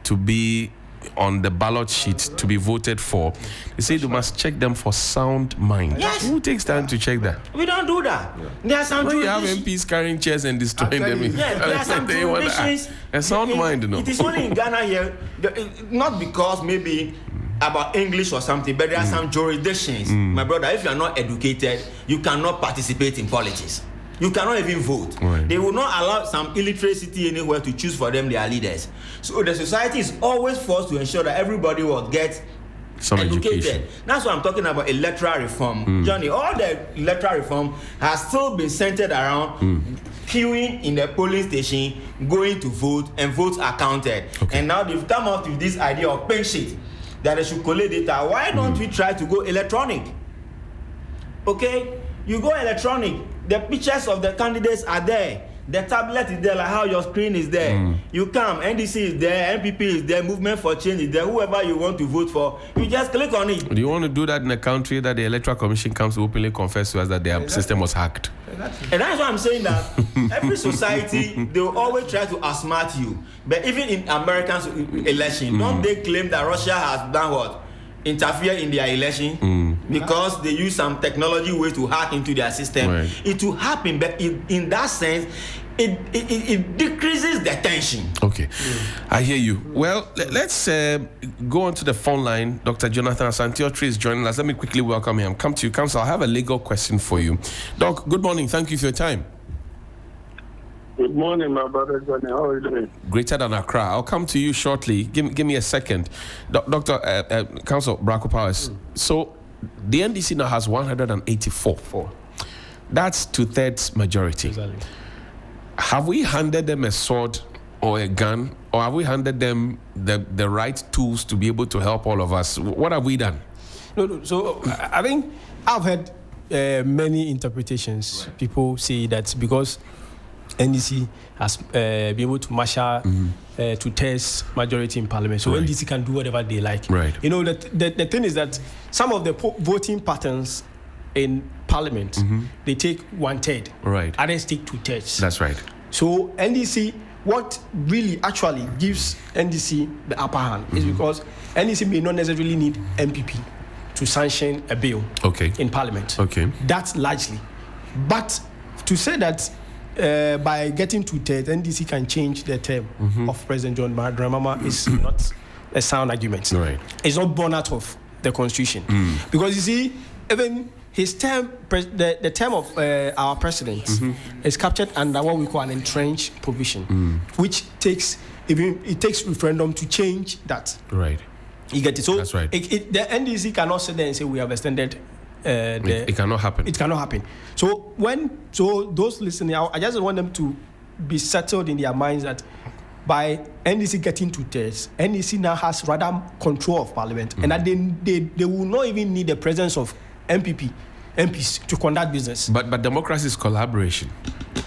to be on the ballot sheet to be voted for, they say you must check them for sound mind. Yes. Who takes time to check that? We don't do that. There are some when you have MPs carrying chairs and destroying them, there are some jurisdictions. A sound mind, It is only in Ghana here, not because maybe about English or something, but there are some jurisdictions, my brother, if you are not educated, you cannot participate in politics. You cannot even vote. Right. They will not allow some illiteracy anywhere to choose for them their leaders. So the society is always forced to ensure that everybody will get some educated. education. That's why I'm talking about electoral reform. Johnny, all the electoral reform has still been centered around queuing in the polling station, going to vote, and votes are counted. Okay. And now they've come up with this idea of pink sheet, that they should collect data. Why don't we try to go electronic? Okay, you go electronic. The pictures of the candidates are there. The tablet is there, like how your screen is there. You come, NDC is there, MPP is there, Movement for Change is there, whoever you want to vote for, you just click on it. Do you want to do that in a country that the Electoral Commission comes to openly confess to us that their system was hacked? And that's why I'm saying that every society, they will always try to outsmart you. But even in American election, don't they claim that Russia has done what? Interfere in their election because they use some technology way to hack into their system. Right. It will happen, but in that sense, it decreases the tension. Okay, I hear you. Well, let's go on to the phone line. Dr. Jonathan Asante-Ottray is joining us. Let me quickly welcome him. Come to you, Council. I have a legal question for you. Doc, good morning. Thank you for your time. Good morning, my brother Johnny. How are you doing? Greater than Accra. I'll come to you shortly. Give me a second. Dr. Council Braco Powers. So the NDC now has 184. That's 2/3 majority. Exactly. Have we handed them a sword or a gun, or have we handed them the right tools to be able to help all of us? What have we done? No. So I think I've heard many interpretations. Right. People say that because NDC has been able to marshal to test majority in parliament, so right. NDC can do whatever they like. Right. You know, the thing is that some of the voting patterns in parliament, they take 1/3. Right. Others take 2/3. That's right. So NDC, what really actually gives NDC the upper hand is because NDC may not necessarily need MPP to sanction a bill in parliament. Okay. That's largely. But to say that by getting 2/3, NDC can change the term of President John Mahama is not a sound argument. Right. It's not born out of the Constitution. Because you see, even his term, the term of our president is captured under what we call an entrenched provision, which takes referendum to change that. Right. You get it? So that's right. The NDC cannot sit there and say we have extended. It cannot happen. It cannot happen. So those listening, I just want them to be settled in their minds that by NDC getting 2/3, NDC now has rather control of parliament, and that they will not even need the presence of MPs to conduct business. But democracy is collaboration.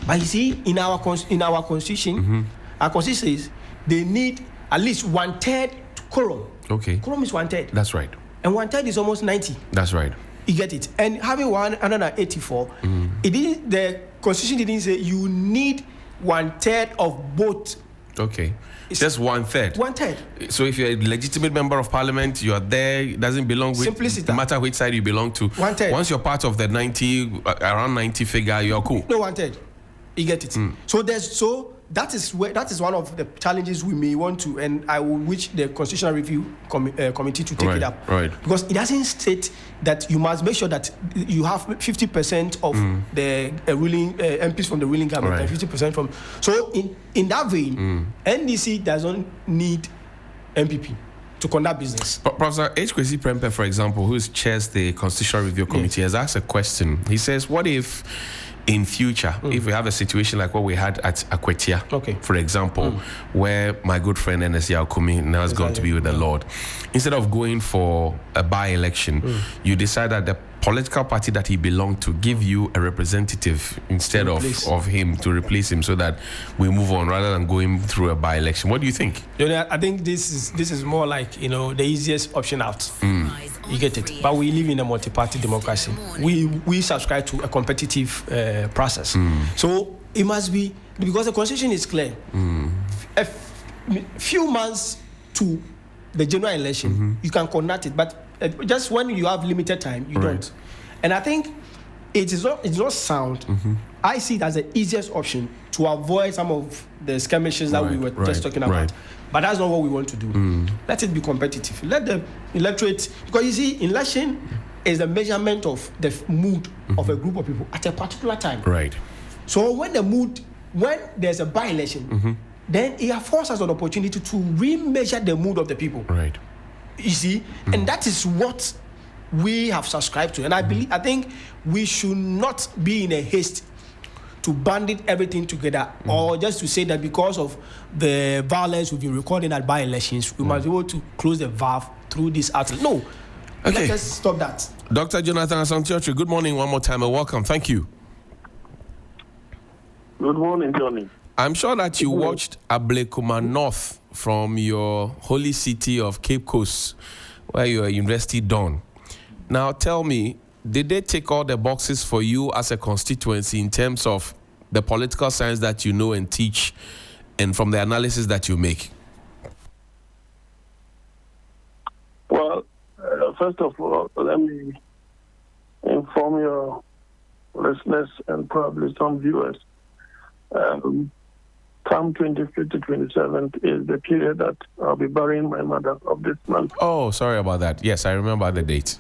But you see, in our constitution, our constitution says they need at least 1/3 quorum. Okay. Quorum is 1/3. That's right. And 1/3 is almost 90. That's right. You get it? And having 184, the constitution didn't say you need 1/3 of both Okay. It's just 1/3. 1/3. So if you're a legitimate member of parliament, you are there. It doesn't belong with Simplicity. no matter which side you belong to. 1/3. Once you're part of the 90, around 90 figure, you're cool. No, 1/3. You get it. That is one of the challenges we may want to, and I will wish the Constitutional Review Committee to take it up. Right. Because it doesn't state that you must make sure that you have 50% of the ruling MPs from the ruling government and 50% from. So in that vein, NDC doesn't need MPP to conduct business. Professor H. Kwesi Prempeh, for example, who chairs the Constitutional Review Committee, has asked a question. He says, what if in future, if we have a situation like what we had at Akwetia, for example, where my good friend NSC Alkumi now has gone to be with the Lord, instead of going for a by-election, you decide that the political party that he belonged to give you a representative instead of him to replace him, so that we move on rather than going through a by-election. What do you think? I think this is more like the easiest option out. You get it. But we live in a multi-party democracy. We subscribe to a competitive process. So it must be, because the constitution is clear. A few months to the general election, you can conduct it, but just when you have limited time, you don't. And I think it's not sound. I see it as the easiest option to avoid some of the skirmishes that we were just talking about. But that's not what we want to do. Let it be competitive. Let the electorate, because you see, election is the measurement of the mood of a group of people at a particular time. Right. So when there's a by-election, then it affords us an opportunity to remeasure the mood of the people. Right. You see, and that is what we have subscribed to. And I think we should not be in a haste to bandit everything together, or just to say that because of the violence we've been recording at by-elections, we must be able to close the valve through this outlet. No. Okay. Let's stop that. Dr. Jonathan Asantiochi, good morning one more time and welcome. Thank you. Good morning, Johnny. I'm sure that you watched Ablekuma North from your holy city of Cape Coast, where you are University Don. Now tell me, did they tick all the boxes for you as a constituency in terms of the political science that you know and teach, and from the analysis that you make? Well, first of all, let me inform your listeners and probably some viewers. Come 25th to 27th is the period that I'll be burying my mother of this month. Oh, sorry about that. Yes, I remember the date.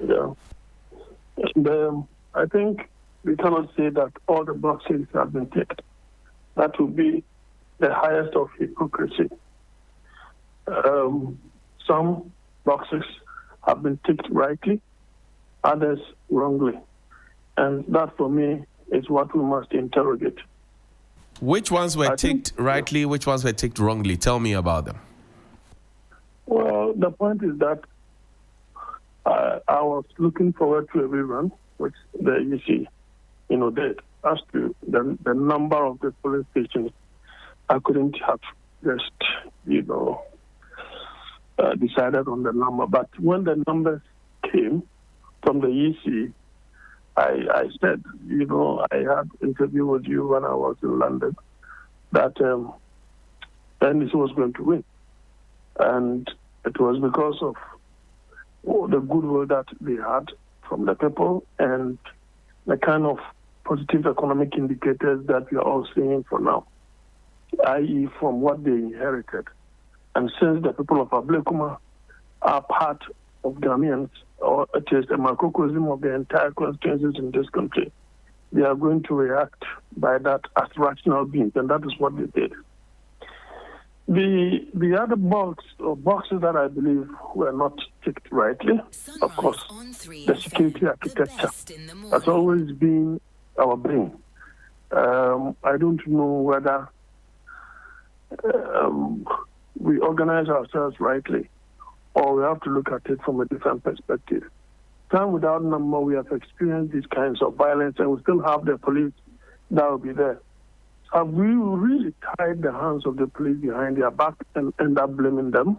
Yeah. And, I think we cannot say that all the boxes have been ticked. That would be the highest of hypocrisy. Some boxes have been ticked rightly, others wrongly. And that, for me, is what we must interrogate. Which ones were ticked rightly, which ones were ticked wrongly? Tell me about them. Well, the point is that I was looking forward to a rerun, which the EC, did. As to the number of the police stations, I couldn't have just, decided on the number. But when the numbers came from the EC, I said, I had an interview with you when I was in London, that NDC was going to win. And it was because of the goodwill that they had from the people and the kind of positive economic indicators that we are all seeing for now, i.e. from what they inherited. And since the people of Ablekuma are part of Ghanaians, or it is a microcosm of the entire constituencies in this country, they are going to react by that as rational beings, and that is what they did. The other boxes that I believe were not ticked rightly, of course, the security architecture has always been our brain. I don't know whether we organize ourselves rightly, or we have to look at it from a different perspective. Time without number, we have experienced these kinds of violence, and we still have the police that will be there. Have we really tied the hands of the police behind their back and end up blaming them?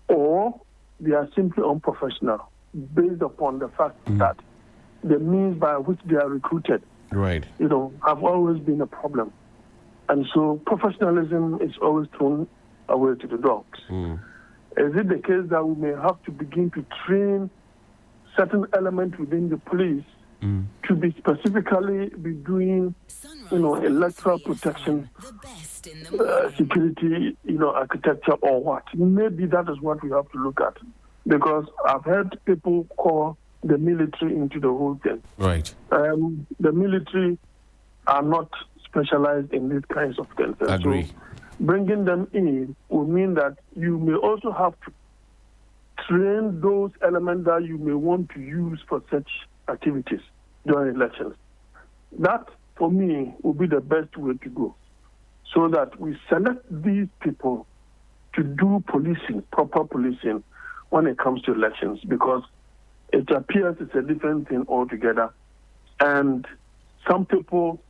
Or they are simply unprofessional, based upon the fact that the means by which they are recruited, have always been a problem. And so professionalism is always thrown away to the dogs. Is it the case that we may have to begin to train certain elements within the police to be specifically be doing, electoral protection, security, architecture or what? Maybe that is what we have to look at. Because I've heard people call the military into the whole thing. Right. The military are not specialized in these kinds of things. Agree. So bringing them in will mean that you may also have to train those elements that you may want to use for such activities during elections. That, for me, will be the best way to go, so that we select these people to do policing, proper policing, when it comes to elections, because it appears it's a different thing altogether. And some people,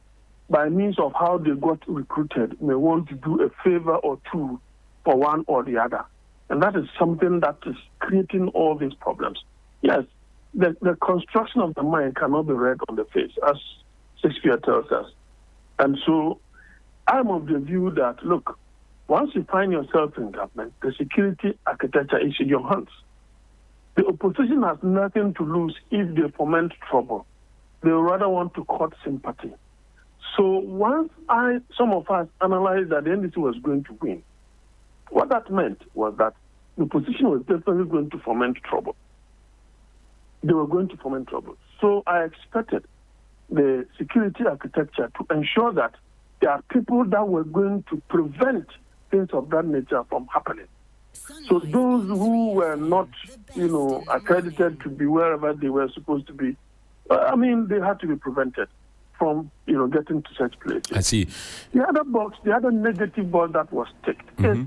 by means of how they got recruited, may want to do a favor or two for one or the other. And that is something that is creating all these problems. Yes, the construction of the mind cannot be read on the face, as Shakespeare tells us. And so I'm of the view that, look, once you find yourself in government, the security architecture is in your hands. The opposition has nothing to lose if they foment trouble. They rather want to court sympathy. So once some of us analyzed that the NDC was going to win, what that meant was that the opposition was definitely going to foment trouble. They were going to foment trouble. So I expected the security architecture to ensure that there are people that were going to prevent things of that nature from happening. So those who were not, accredited to be wherever they were supposed to be, they had to be prevented from, getting to such places. I see. The other negative box that was ticked is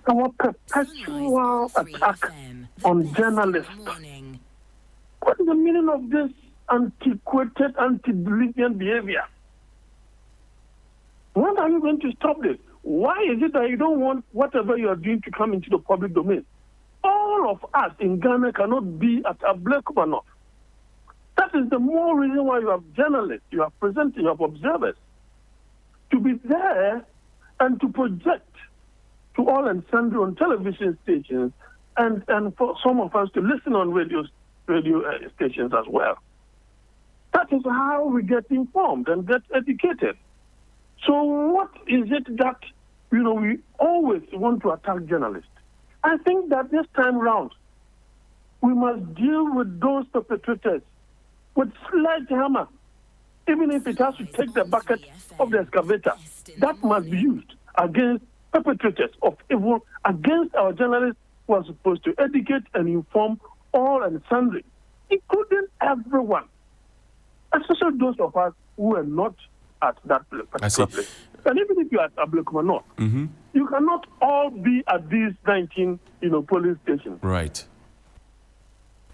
our perpetual attack on journalists. What is the meaning of this antiquated, anti-Bolivian behavior? When are you going to stop this? Why is it that you don't want whatever you are doing to come into the public domain? All of us in Ghana cannot be at Ablekuma. That is the more reason why you have journalists, you have presenters, you have observers, to be there and to project to all and sundry on television stations, and for some of us to listen on radio stations as well. That is how we get informed and get educated. So what is it that, we always want to attack journalists? I think that this time round, we must deal with those perpetrators with sledgehammer, even if it has to take the bucket of the excavator. That must be used against perpetrators of evil, against our journalists who are supposed to educate and inform all and sundry, including everyone, especially those of us who are not at that particular place. And even if you are at Ablekuma North, you cannot all be at these 19, police stations. Right.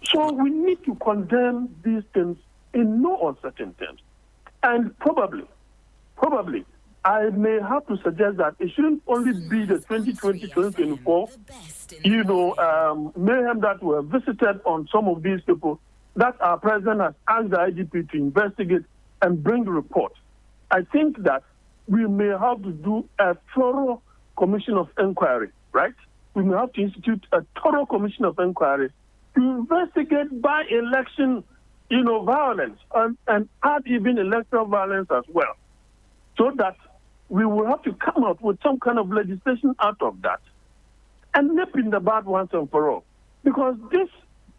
So we need to condemn these things in no uncertain terms. And probably, I may have to suggest that it shouldn't only be the 2020-2024, mayhem that were visited on some of these people that our president has asked the IGP to investigate and bring the report. I think that we may have to do a thorough commission of inquiry, right? We may have to institute a thorough commission of inquiry to investigate by-election, violence and add even electoral violence as well, so that we will have to come up with some kind of legislation out of that and nip in the bud once and for all, because this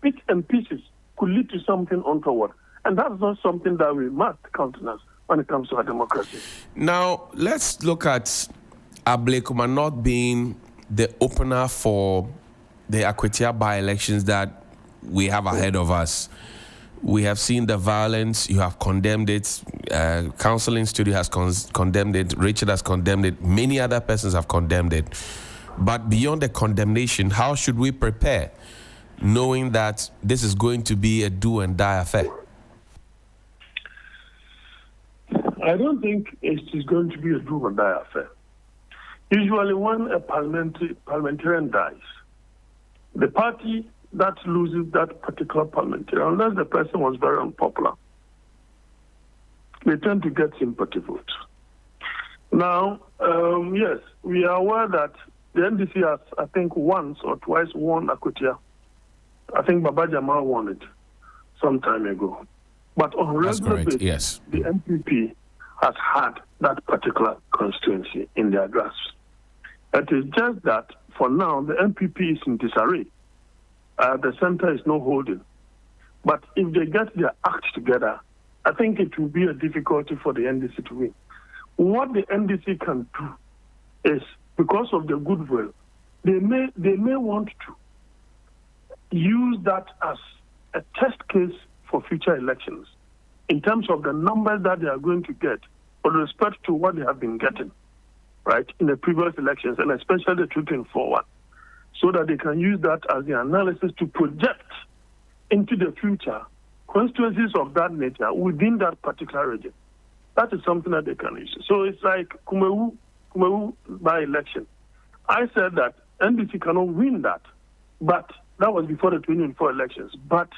bits and pieces could lead to something untoward, and that's not something that we must countenance when it comes to our democracy. Now, let's look at Ablekuma not being the opener for the Akwetia by-elections that we have ahead of us. We have seen the violence. You have condemned it. Counseling Studio has condemned it. Richard has condemned it. Many other persons have condemned it. But beyond the condemnation, how should we prepare, knowing that this is going to be a do-and-die affair? I don't think it is going to be a do-or-die affair. Usually when a parliamentarian dies, the party that loses that particular parliamentarian, unless the person was very unpopular, they tend to get sympathy votes. Now, yes, we are aware that the NDC has, I think, once or twice won Akutia. I think Baba Jamal won it some time ago. But on regular basis, yes, the MPP has had that particular constituency in their grasp. It is just that for now, the MPP is in disarray. The center is not holding. But if they get their act together, I think it will be a difficulty for the NDC to win. What the NDC can do is, because of the goodwill, they may want to use that as a test case for future elections in terms of the numbers that they are going to get with respect to what they have been getting, right, in the previous elections, and especially the 2024 one, so that they can use that as the analysis to project into the future constituencies of that nature within that particular region. That is something that they can use. So it's like Kumewu by election. I said that NDC cannot win that, but that was before the 2024 elections. But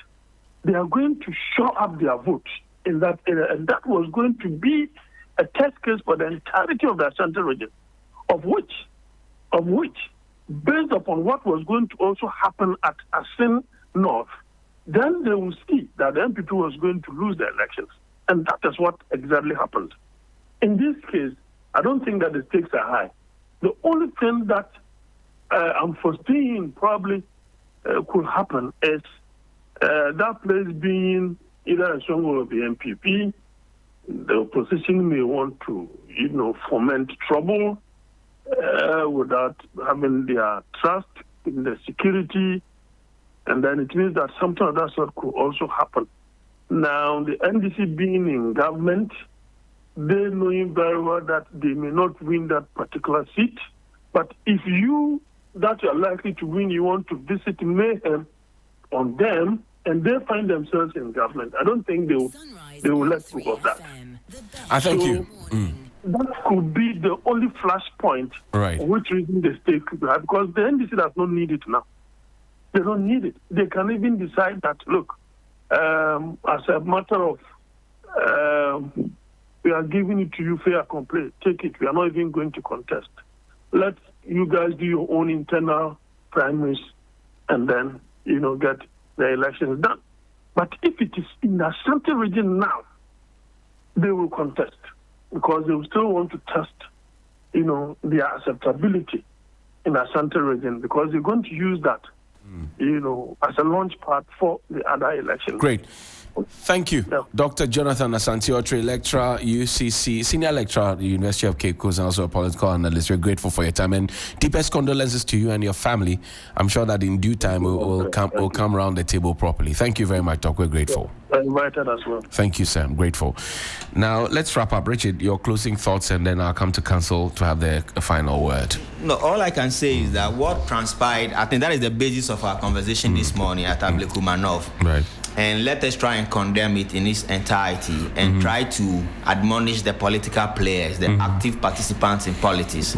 they are going to show up their vote in that area, and that was going to be a test case for the entirety of the central region, of which, based upon what was going to also happen at Asin North, then they will see that the MPP was going to lose the elections. And that is what exactly happened. In this case, I don't think that the stakes are high. The only thing that I'm foreseeing probably could happen is that place being either a stronghold of the MPP, the opposition may want to, foment trouble without having their trust in the security, and then it means that something of that sort could also happen. Now, the NDC being in government, they knowing very well that they may not win that particular seat, but if you that you are likely to win, you want to visit mayhem on them, and they find themselves in government, I don't think they will let go of that. I thank you. That could be the only flashpoint for which reason the state could have, because the NDC does not need it now. They don't need it. They can even decide that, look, as a matter of, we are giving it to you fair complaint. Take it. We are not even going to contest. Let you guys do your own internal primaries and then, get the elections done. But if it is in the central region now, they will contest because they will still want to test, their acceptability in the central region because they're going to use that as a launch pad for the other elections. Great. Thank you. Yeah. Dr. Jonathan Asante-Otri, lecturer, UCC, senior lecturer at the University of Cape Coast, and also a political analyst. We're grateful for your time and deepest condolences to you and your family. I'm sure that in due time we'll come around the table properly. Thank you very much, Doc. We're grateful. Yeah. I'm invited as well. Thank you, sir. I'm grateful. Now, let's wrap up. Richard, your closing thoughts, and then I'll come to council to have the final word. No, all I can say is that what transpired, I think that is the basis of our conversation this morning at Ablekuma North. Right. And let us try and condemn it in its entirety and try to admonish the political players, the active participants in politics,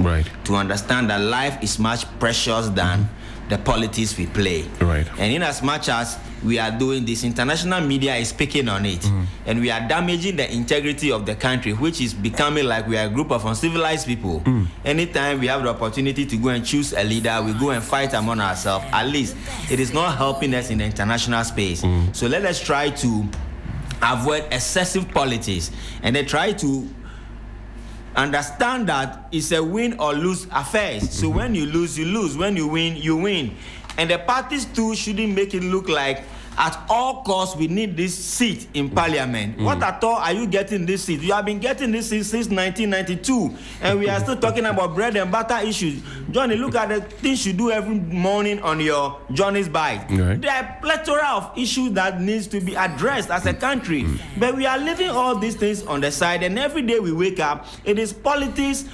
to understand that life is much precious than the politics we play. Right. And in as much as we are doing this, international media is picking on it, and we are damaging the integrity of the country, which is becoming like we are a group of uncivilized people. Anytime we have the opportunity to go and choose a leader, we go and fight among ourselves. At least it is not helping us in the international space. So let us try to avoid excessive politics and then try to understand that it's a win or lose affair. So when you lose, you lose. When you win, you win. And the parties too shouldn't make it look like at all costs we need this seat in parliament. What at all are you getting this seat? You have been getting this seat since 1992, and we are still talking about bread and butter issues. Johnny, look at the things you do every morning on your Johnny's Bite. Right. There are a plethora of issues that needs to be addressed as a country, but we are leaving all these things on the side, and every day we wake up, it is politics,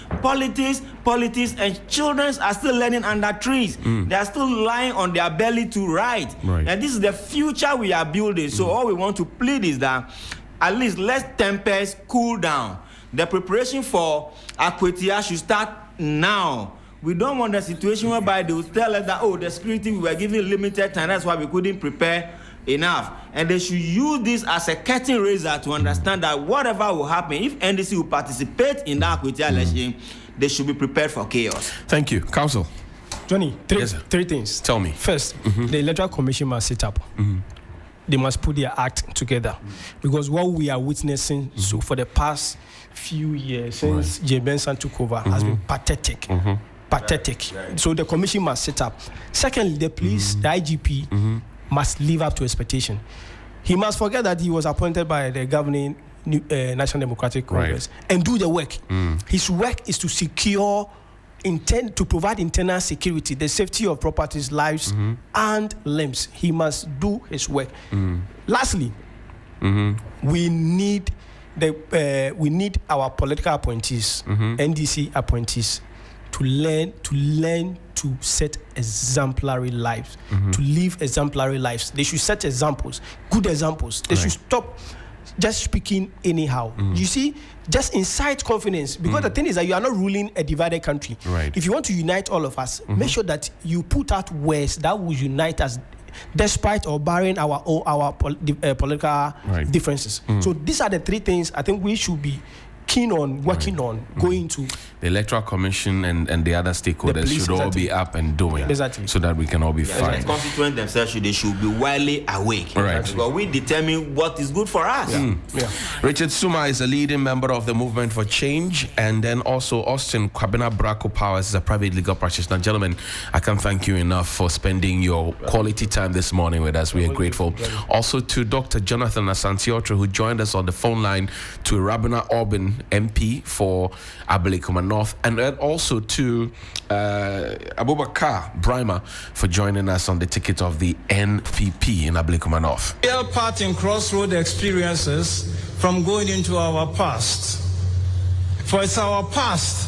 and children are still learning under trees. They are still lying on their belly to write. And this is the future we are building. So all we want to plead is that at least let tempers cool down. The preparation for Akwetia should start now. We don't want a situation whereby they will tell us that, the security we were given limited time, that's why we couldn't prepare enough. And they should use this as a curtain raiser to understand that whatever will happen, if NDC will participate in that equity election, they should be prepared for chaos. Thank you. Council. Johnny, three things. Tell me. First, the Electoral Commission must sit up. They must put their act together. Because what we are witnessing so for the past few years since J. Benson took over has been pathetic. Pathetic. So the commission must sit up. Secondly, the police, the IGP, must live up to expectation. He must forget that he was appointed by the governing National Democratic Congress and do the work. His work is to secure, to provide internal security, the safety of properties, lives, and limbs. He must do his work. Lastly, we need our political appointees, NDC appointees, to learn to set exemplary lives, to live exemplary lives. They should set examples, good examples. They should stop just speaking anyhow. You see, just incite confidence, because the thing is that you are not ruling a divided country. If you want to unite all of us, make sure that you put out words that will unite us, despite or barring our political differences. So these are the three things I think we should be keen on working on, going to the Electoral Commission and the other stakeholders should all be up and doing, so that we can all be fine. The constituents themselves they should be widely awake, because we determine what is good for us. Richard Suma is a leading member of the Movement for Change, and then also Austin Kwabena Bracco Powers is a private legal practitioner. Gentlemen, I can't thank you enough for spending your quality time this morning with us. We are grateful. Also to Dr. Jonathan Asante-Otrah, who joined us on the phone line, to Rabina Orbin, MP for Ablekuma North, and then also to Abubakar Brima for joining us on the ticket of the NPP in Ablekuma North. We are part in crossroad experiences from going into our past. For it's our past